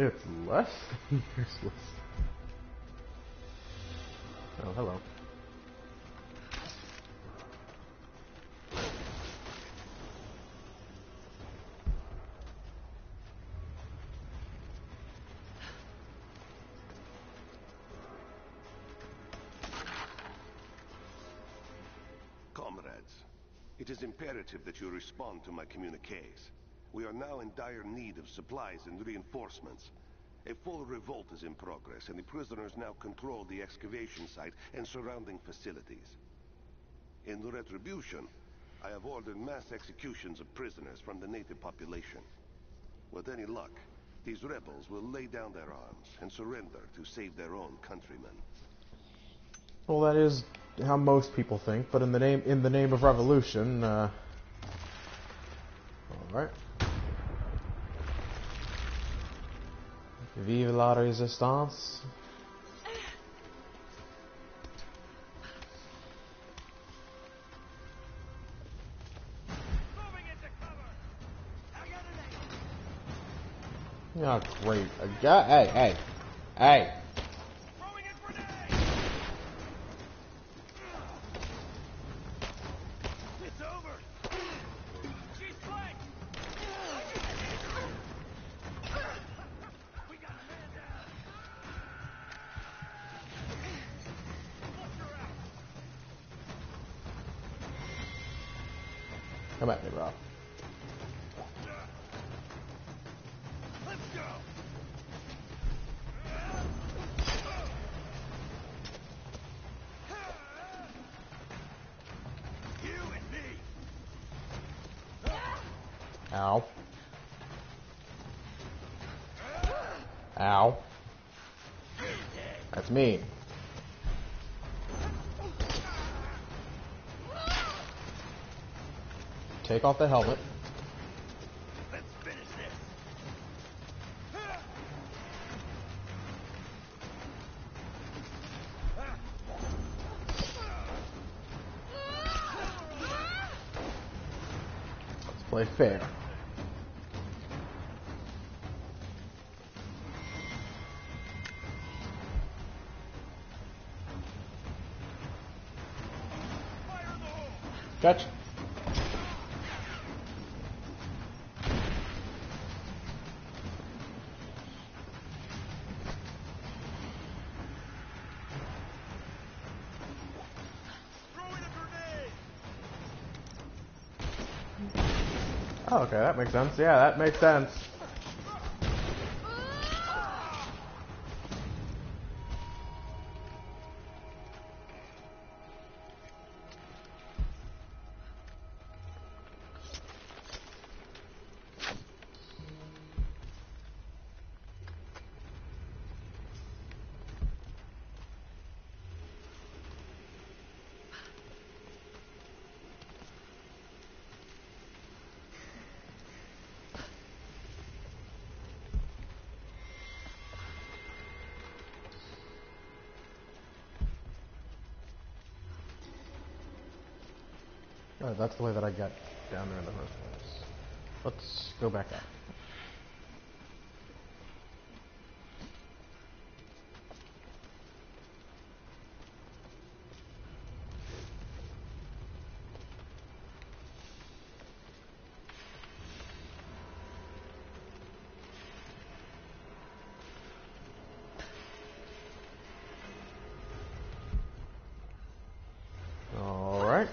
It's less than useless. Oh, hello. Comrades, it is imperative that you respond to my communiques. We are now in dire need of supplies and reinforcements. A full revolt is in progress, and the prisoners now control the excavation site and surrounding facilities. In retribution, I have ordered mass executions of prisoners from the native population. With any luck, these rebels will lay down their arms and surrender to save their own countrymen. Well, that is how most people think, but in the name of revolution, all right. Vive la résistance. Oh, great. Hey. It's over! She's flanked! We got a man down! Flush her out! Come at me, bro. Let's go! You and me! Ow. Ow. That's mean. Take off the helmet. Let's finish this! Play fair. Catch. Oh, okay, that makes sense. Yeah, that makes sense. Oh, that's the way that I got down there in the first place. Let's go back up. Alright.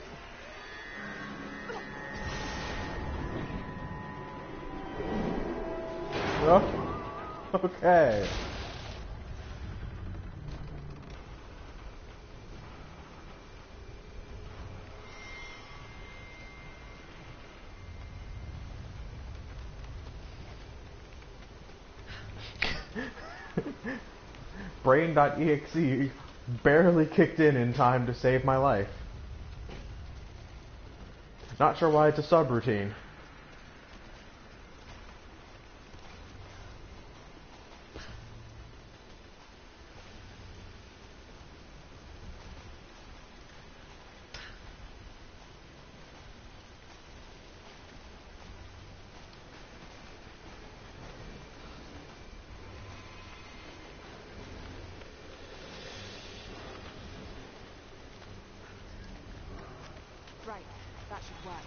Oh, okay. Brain.exe barely kicked in time to save my life. Not sure why it's a subroutine. Right, that should work.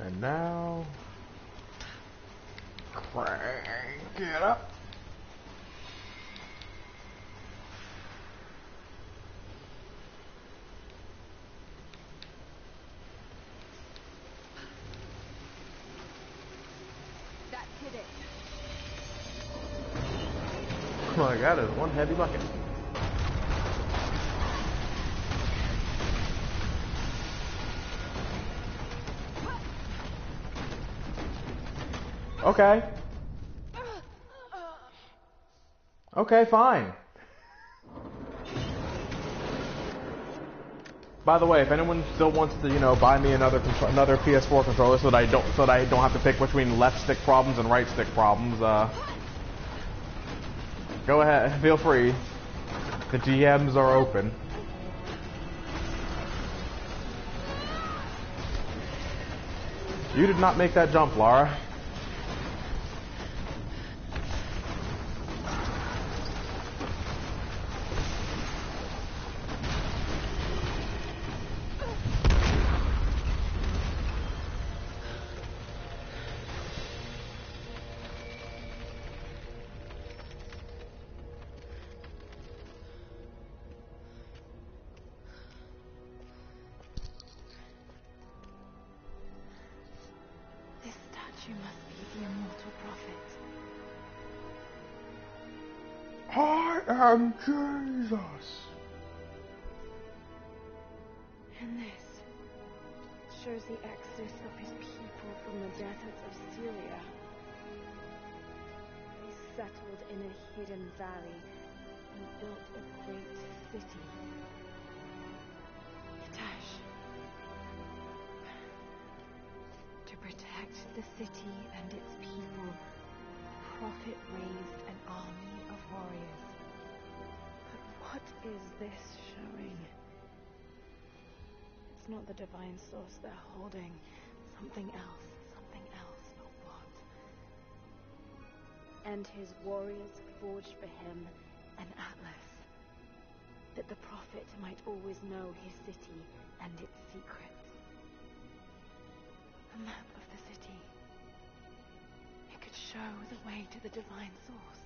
And now, crank it up. That did it. Oh my god, it's one heavy bucket. Okay. Okay, fine. By the way, if anyone still wants to, buy me another PS4 controller so that I don't have to pick between left stick problems and right stick problems, go ahead, feel free. The GMs are open. You did not make that jump, Lara. You must be the immortal prophet. I am Jesus. And this shows the exodus of his people from the deserts of Syria. They settled in a hidden valley and built a great city. Yatash. To protect the city and its people, Prophet raised an army of warriors. What is this showing? It's not the divine source they're holding. Something else. Something else. But what? And his warriors forged for him an atlas. That the prophet might always know his city and its secrets. A map of the city. It could show the way to the divine source.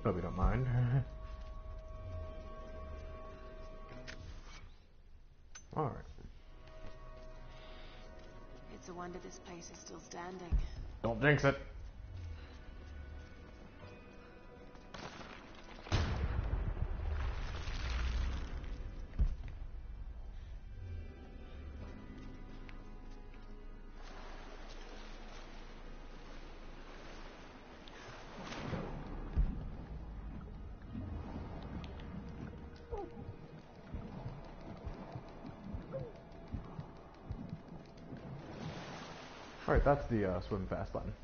Hope you don't mind. Alright. It's a wonder this place is still standing. Don't jinx it. Alright, that's the swim fast button.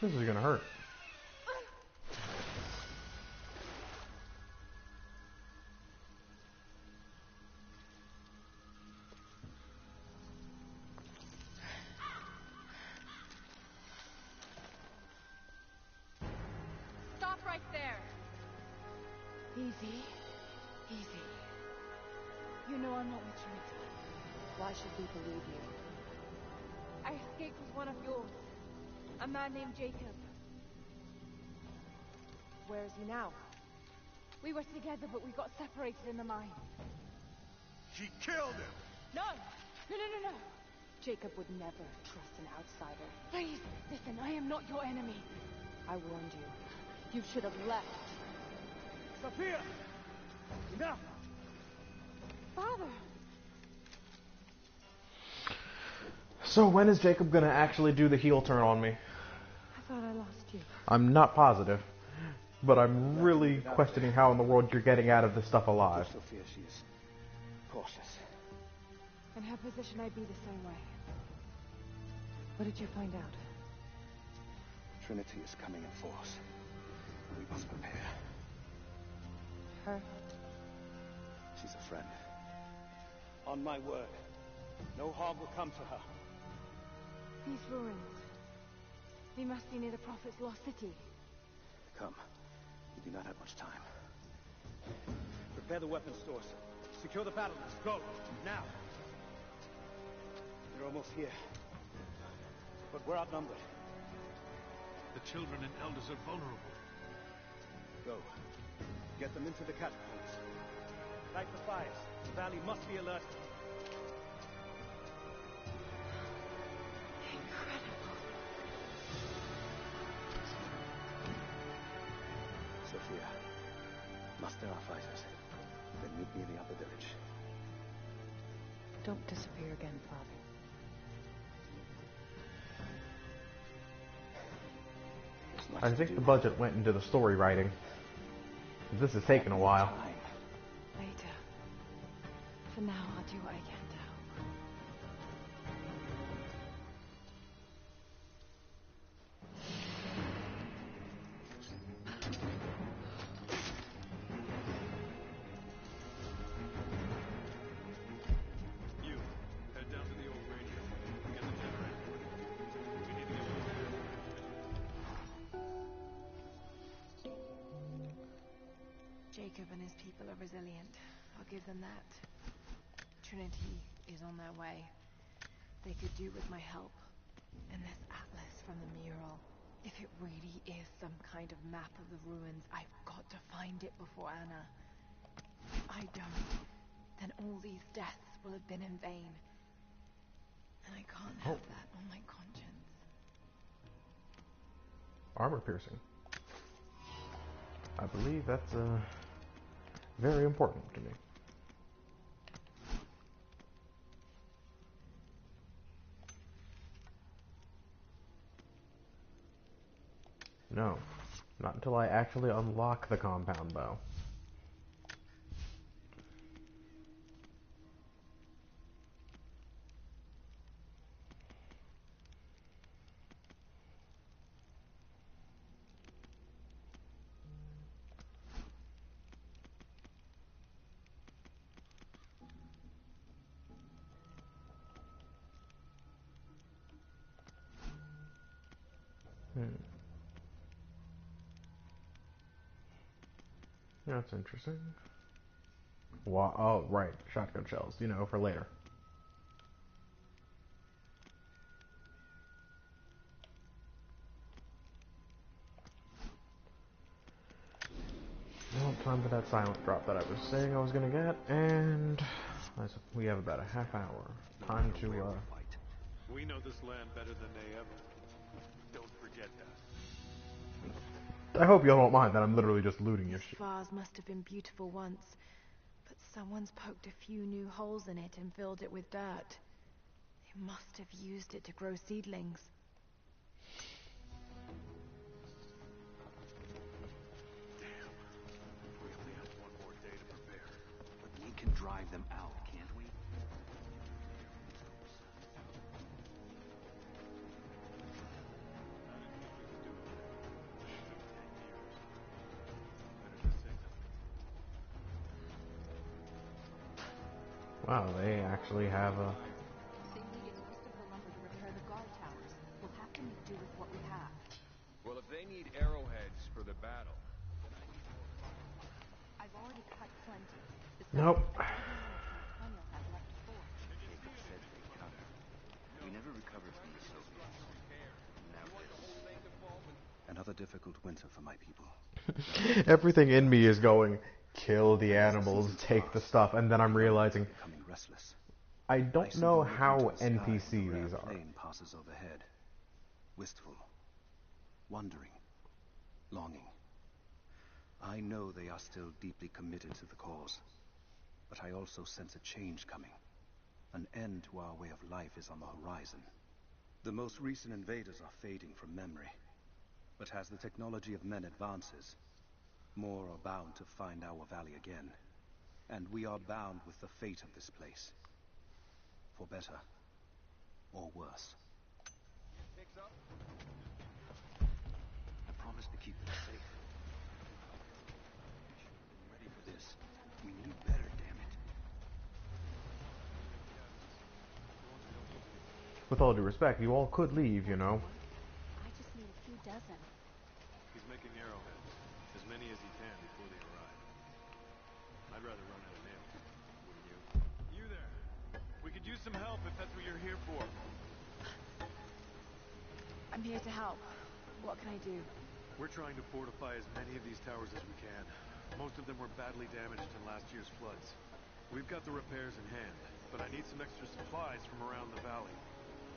This is gonna hurt. Stop right there! Easy. Easy. You know I'm not with Trinity. Why should we believe you? I escaped with one of yours. A man named Jacob. Where is he now? We were together, but we got separated in the mine. She killed him! No! No. Jacob would never trust an outsider. Please, listen, I am not your enemy. I warned you. You should have left. Sophia! Enough! Father! So when is Jacob gonna actually do the heel turn on me? I thought I lost you. I'm not positive, but I'm really questioning how in the world you're getting out of this stuff alive. Sophia, she is cautious. In her position, I'd be the same way. What did you find out? Trinity is coming in force. We must prepare. Her? She's a friend. On my word, no harm will come to her. These ruins. They must be near the Prophet's lost city. Come. We do not have much time. Prepare the weapon stores. Secure the battlements. Go! Now! They're almost here. But we're outnumbered. The children and elders are vulnerable. Go. Get them into the catacombs. Light the fires. The valley must be alerted. Sophia, muster our fighters. Then meet me in the upper village. Don't disappear again, Father. I think the budget went into the story writing. This has taken a while. Later. For now, I'll do what I can to help. Jacob and his people are resilient. I'll give them that. Trinity is on their way. They could do with my help. And this atlas from the mural. If it really is some kind of map of the ruins, I've got to find it before Anna. If I don't, then all these deaths will have been in vain. And I can't have that on my conscience. Armor piercing. I believe that's very important to me. No, not until I actually unlock the compound bow. That's interesting. Wow. Oh, right. Shotgun shells, you know, for later. Well, time for that silent drop that I was saying I was going to get, and we have about a half hour. Time to, We know this land better than they ever. Don't forget that. I hope y'all don't mind that I'm literally just looting your shit. This vase must have been beautiful once, but someone's poked a few new holes in it and filled it with dirt. They must have used it to grow seedlings. Damn. We only have one more day to prepare. But we can drive them out, can't we? Wow, they actually have a... They needed most of the lumber to repair the guard towers. We'll have to make do with what we have. Well, if they need arrowheads for the battle, I've already cut plenty. Besides, Nope. I don't know how much Samuel has left to forge. Jacob said they cut her. We never recovered from the Soviets. Now this. Another difficult winter for my people. Everything in me is going, kill the animals, take the stuff, and then I'm realizing Becoming restless. I don't know how NPC these are. Plane passes overhead. Wistful. Wondering. Longing. I know they are still deeply committed to the cause. But I also sense a change coming. An end to our way of life is on the horizon. The most recent invaders are fading from memory. But as the technology of men advances, more are bound to find our valley again. And we are bound with the fate of this place. For better or worse. I promise to keep them safe. Ready for this. We need better, damn it. With all due respect, you all could leave, you know. I just need a few dozen. He's making arrowheads. As many as he can before they arrive. I'd rather run out of nails. Wouldn't you? You there. We could use some help if that's what you're here for. I'm here to help. What can I do? We're trying to fortify as many of these towers as we can. Most of them were badly damaged in last year's floods. We've got the repairs in hand, but I need some extra supplies from around the valley.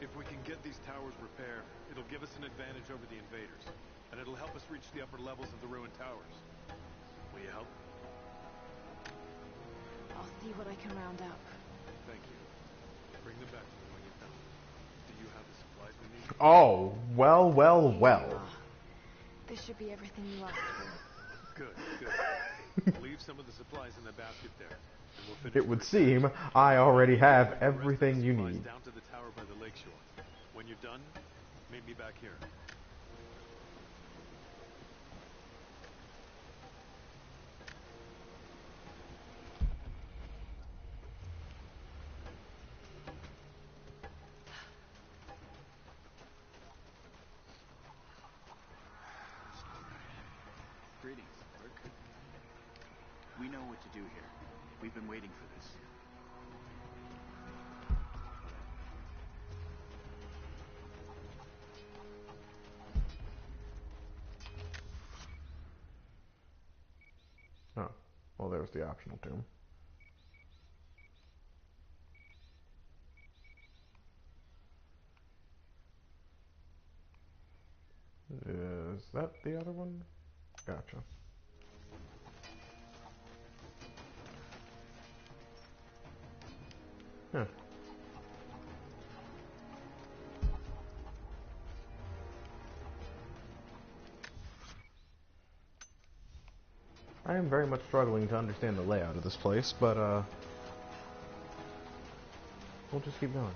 If we can get these towers repaired, it'll give us an advantage over the invaders, and it'll help us reach the upper levels of the ruined towers. Will you help? I'll see what I can round up. Thank you. Bring them back to me when you're done. Do you have the supplies we need? Oh, well, well, well. This should be everything you asked for. Good, good. Leave some of the supplies in the basket there. And we'll finish It would seem I already have everything you supplies need. down to the tower by the lakeshore. When you're done, meet me back here. Greetings, Dirk. We know what to do here. We've been waiting for this. Oh, well, there's the optional tomb. Is that the other one? Gotcha. Huh. I am very much struggling to understand the layout of this place, but we'll just keep going.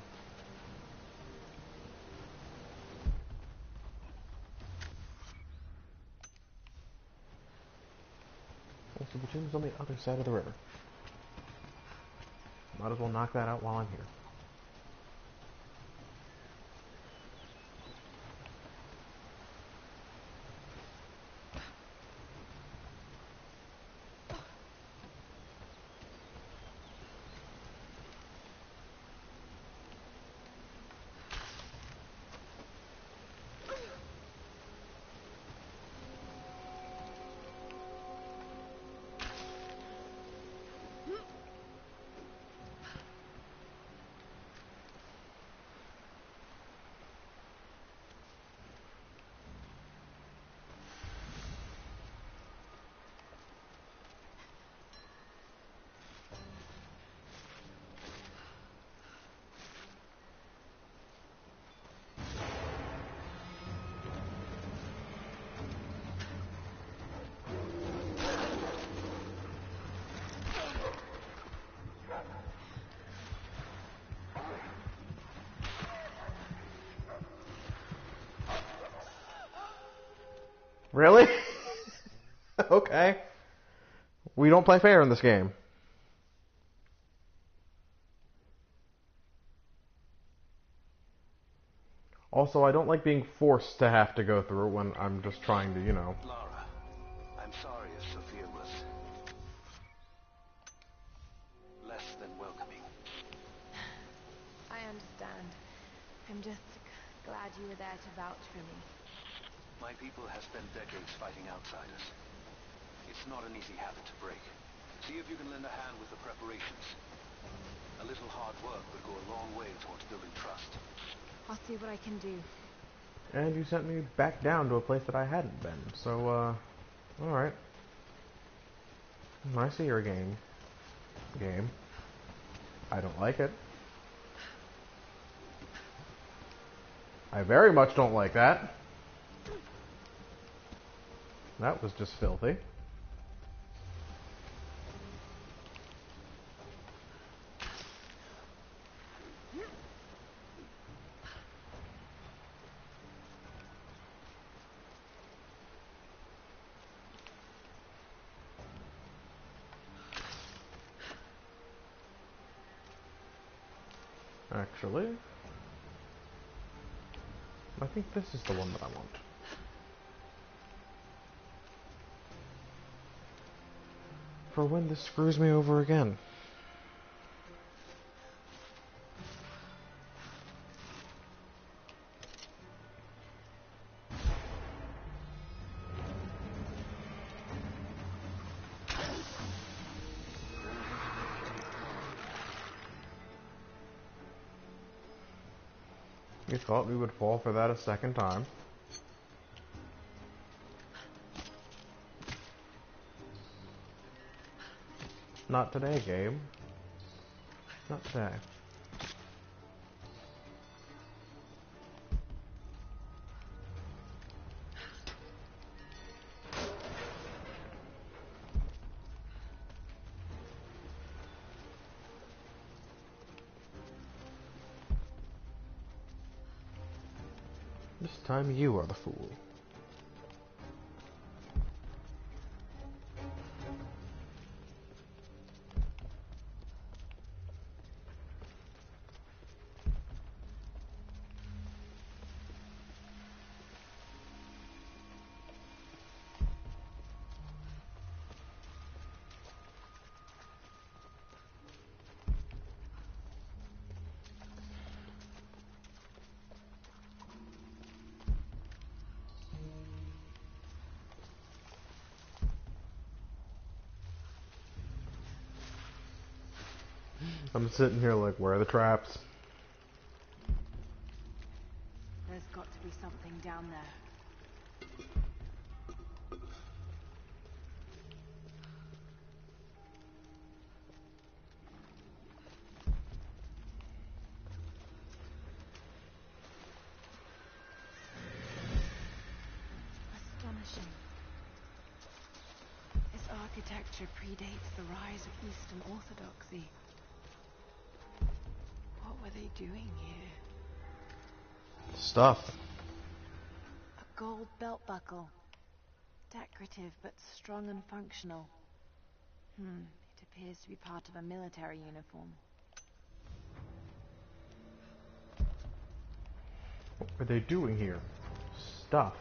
Also, the tomb's on the other side of the river. Might as well knock that out while I'm here. Really? Okay. We don't play fair in this game. Also, I don't like being forced to have to go through it when I'm just trying to, you know. Lara, I'm sorry if Sophia was less than welcoming. I understand. I'm just glad you were there to vouch for me. My people have spent decades fighting outsiders. It's not an easy habit to break. See if you can lend a hand with the preparations. A little hard work would go a long way towards building trust. I'll see what I can do. And you sent me back down to a place that I hadn't been, so, alright. I see your game. I don't like it. I very much don't like that. That was just filthy. Actually, I think this is the one that I want. For when this screws me over again. You thought we would fall for that a second time. Not today, game. Not today. This time you are the fool. I'm sitting here like, where are the traps? There's got to be something down there. Astonishing. This architecture predates the rise of Eastern Orthodoxy. What were they doing here? Stuff. A gold belt buckle. Decorative but strong and functional. It appears to be part of a military uniform. What were they doing here? Stuff.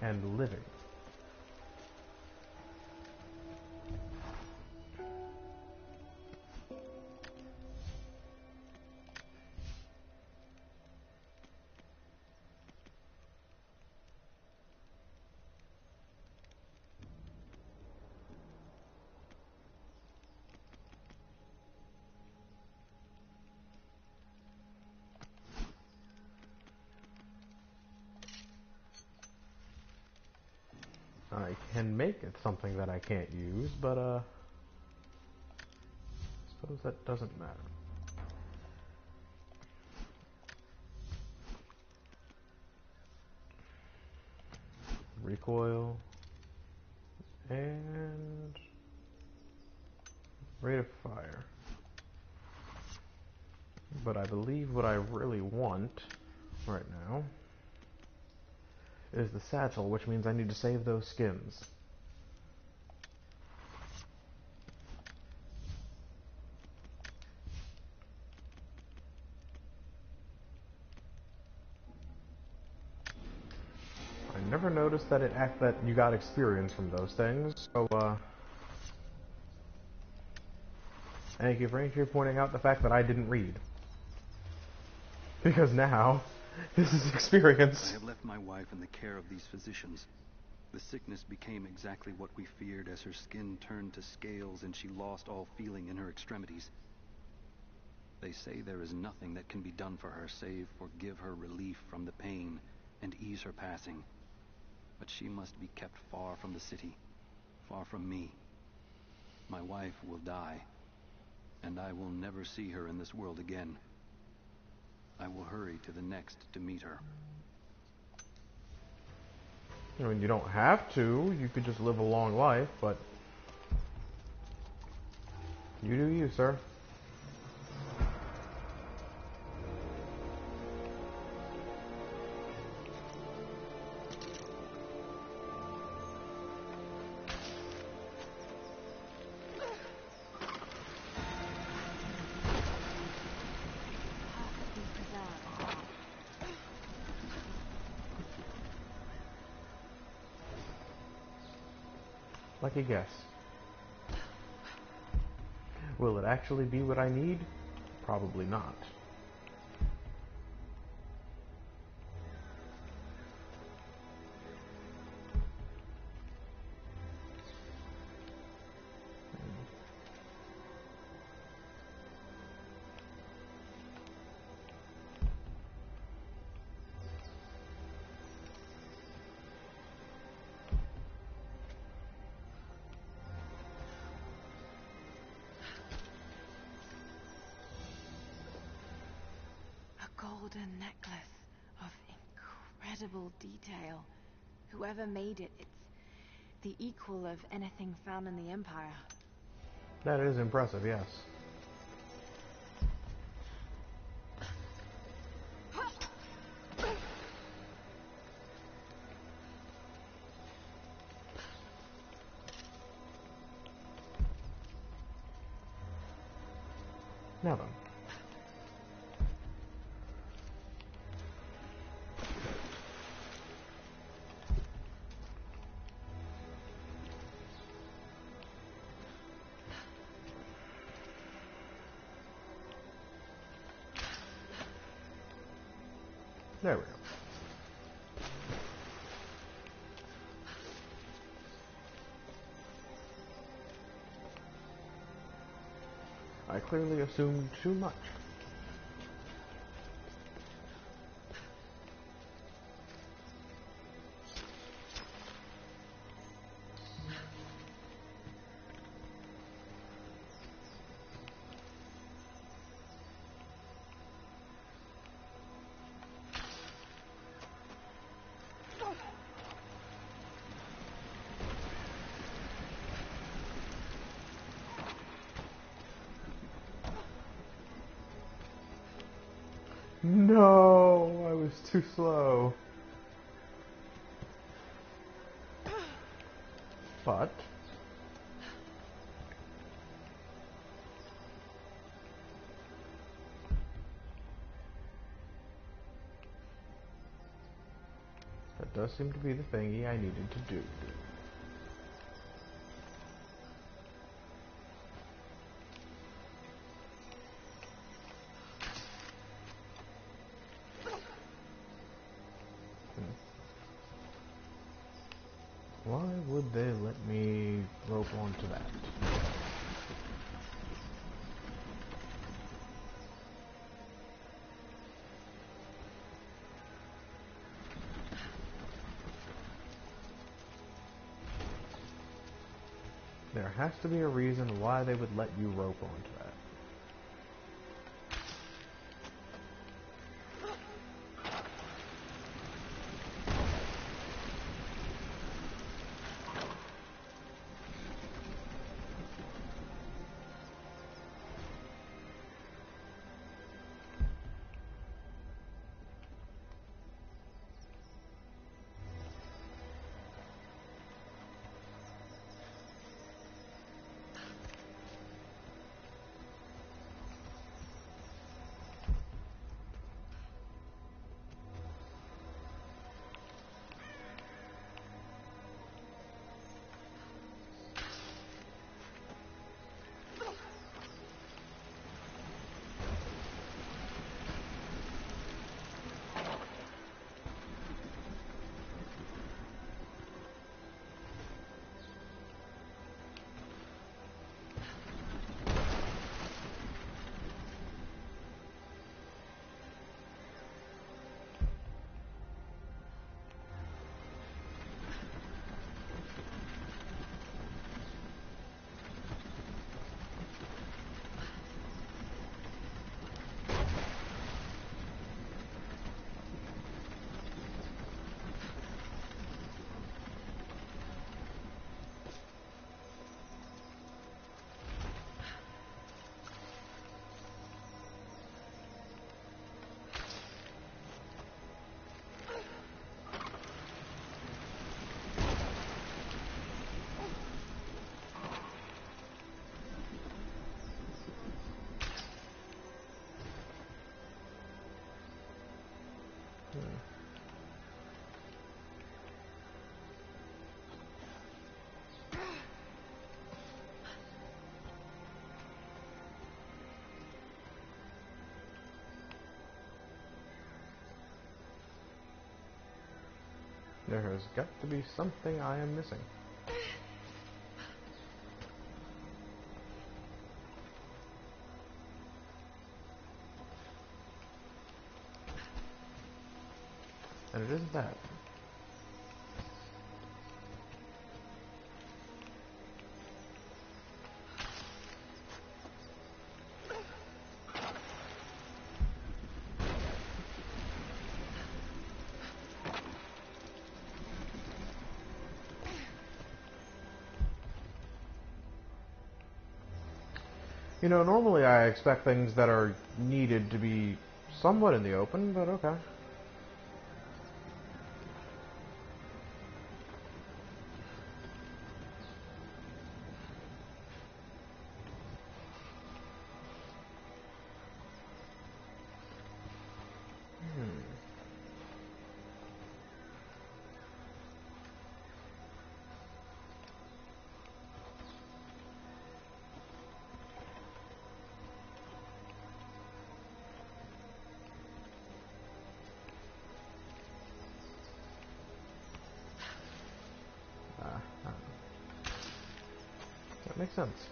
And living. I can make it something that I can't use, but I suppose that doesn't matter. Recoil and rate of fire. But I believe what I really want right now is the satchel, which means I need to save those skins. I never noticed that that you got experience from those things, so thank you, Frank, for pointing out the fact that I didn't read. Because now, this is experience. I have left my wife in the care of these physicians. The sickness became exactly what we feared as her skin turned to scales and she lost all feeling in her extremities. They say there is nothing that can be done for her save for give her relief from the pain and ease her passing. But she must be kept far from the city, far from me. My wife will die, and I will never see her in this world again. I will hurry to the next to meet her. I mean, you don't have to. You could just live a long life, but you do you, sir. Lucky guess. Will it actually be what I need? Probably not. Golden necklace of incredible detail. Whoever made it, it's the equal of anything found in the Empire. That is impressive, yes. Now then. There we go. clearly assumed too much. No, I was too slow. But that does seem to be the thingy I needed to do. Why would they let me rope onto that? There has to be a reason why they would let you rope onto that. There has got to be something I am missing. And it isn't that. You know, normally I expect things that are needed to be somewhat in the open, but okay. That makes sense.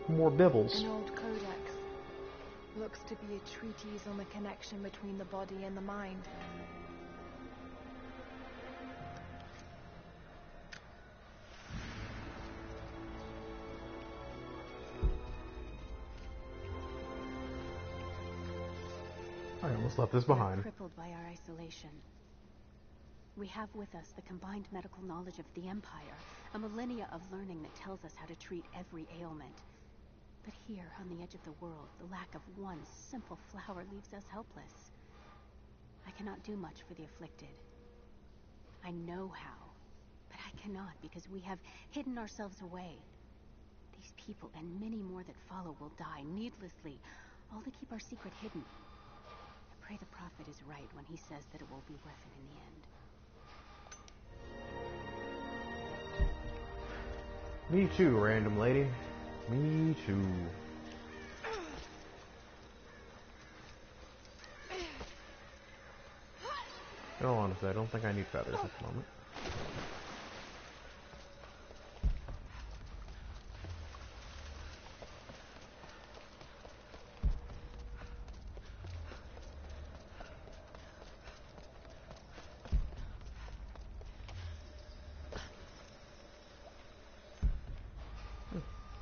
More bibbles. An old codex. Looks to be a treatise on the connection between the body and the mind. I almost left this behind. We're crippled by our isolation. We have with us the combined medical knowledge of the Empire, a millennia of learning that tells us how to treat every ailment. But here, on the edge of the world, the lack of one simple flower leaves us helpless. I cannot do much for the afflicted. I know how, but I cannot because we have hidden ourselves away. These people and many more that follow will die needlessly, all to keep our secret hidden. I pray the Prophet is right when he says that it will be worth it in the end. Me too, random lady. Me too. In all honesty, I don't think I need feathers at the moment.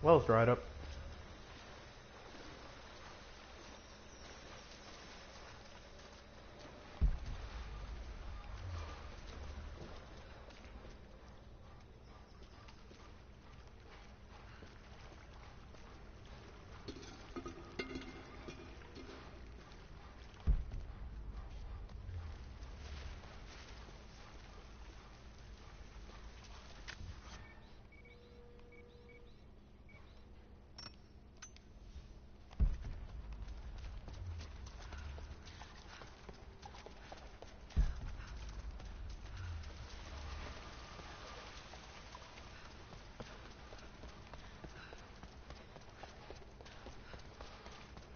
Well's dried up.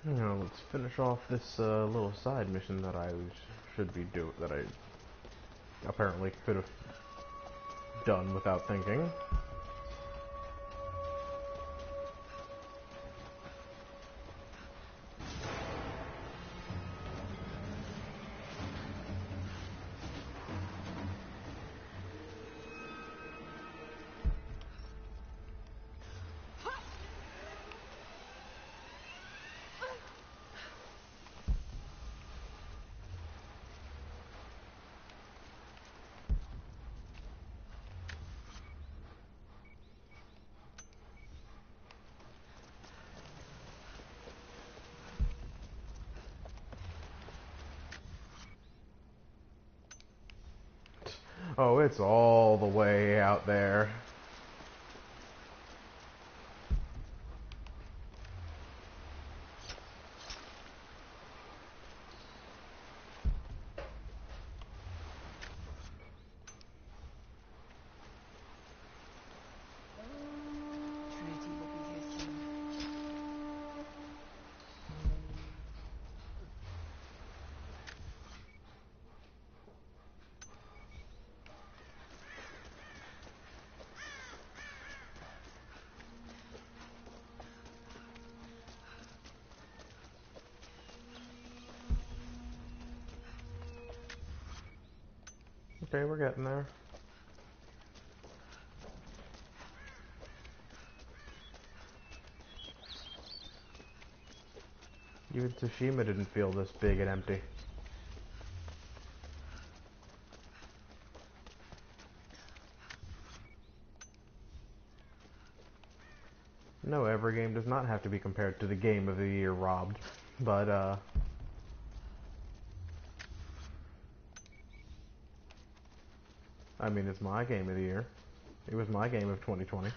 Now let's finish off this little side mission that I should be doing, that I apparently could have done without thinking. Oh, it's all the way out there. Trinity will be here soon. Okay, we're getting there. Even Tsushima didn't feel this big and empty. No, every game does not have to be compared to the game of the year robbed, but I mean, it's my game of the year. It was my game of 2020.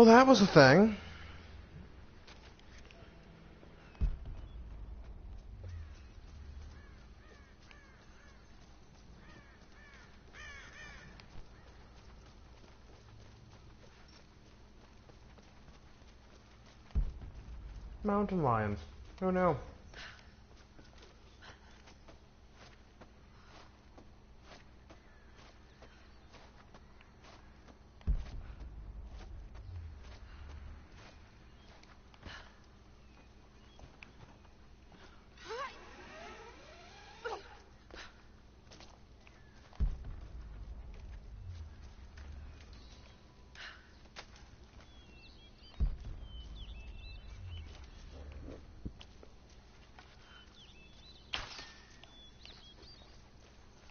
Well, that was a thing. Mountain lions. Oh no.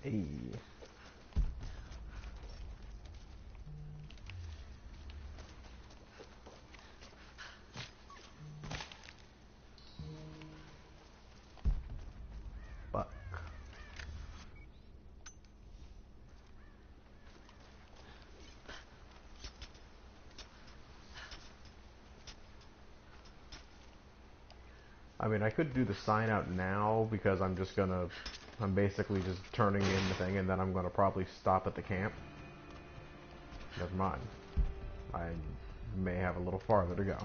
Hey. Buck. I mean, I could do the sign out now because I'm basically just turning in the thing and then I'm gonna probably stop at the camp. Never mind. I may have a little farther to go.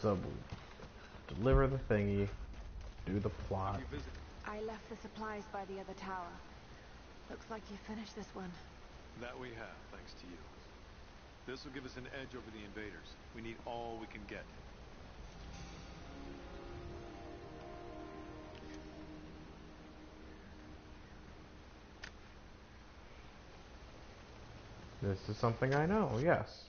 So, deliver the thingy, do the plot. I left the supplies by the other tower. Looks like you finished this one. That we have, thanks to you. This will give us an edge over the invaders. We need all we can get. This is something I know, yes.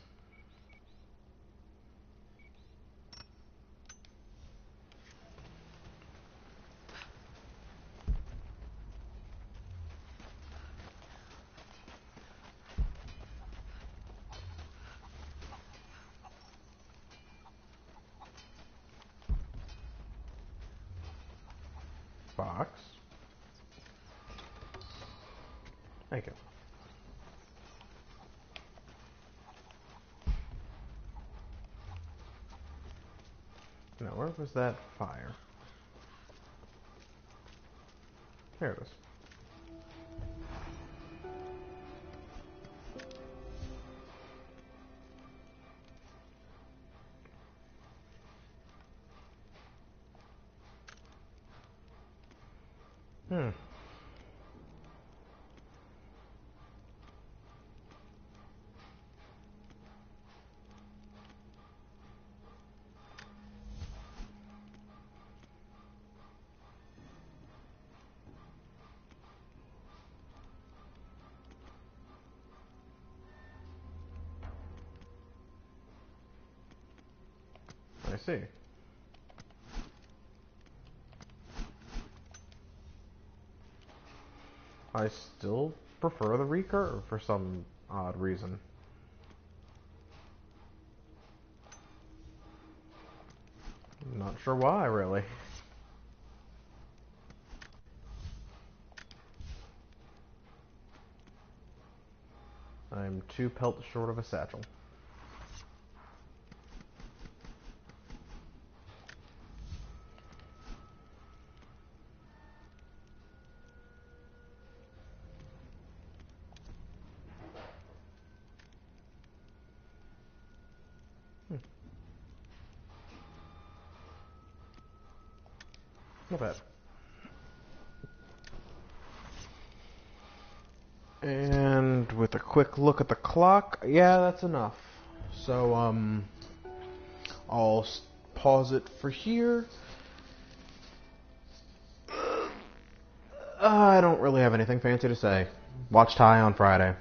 Box. Thank you. Now, where was that fire? There it is. I see. I still prefer the recurve for some odd reason. Not sure why, really. I'm 2 pelts short of a satchel. Not bad. And with a quick look at the clock, yeah, that's enough. So, I'll pause it for here. I don't really have anything fancy to say. Watch Ty on Friday.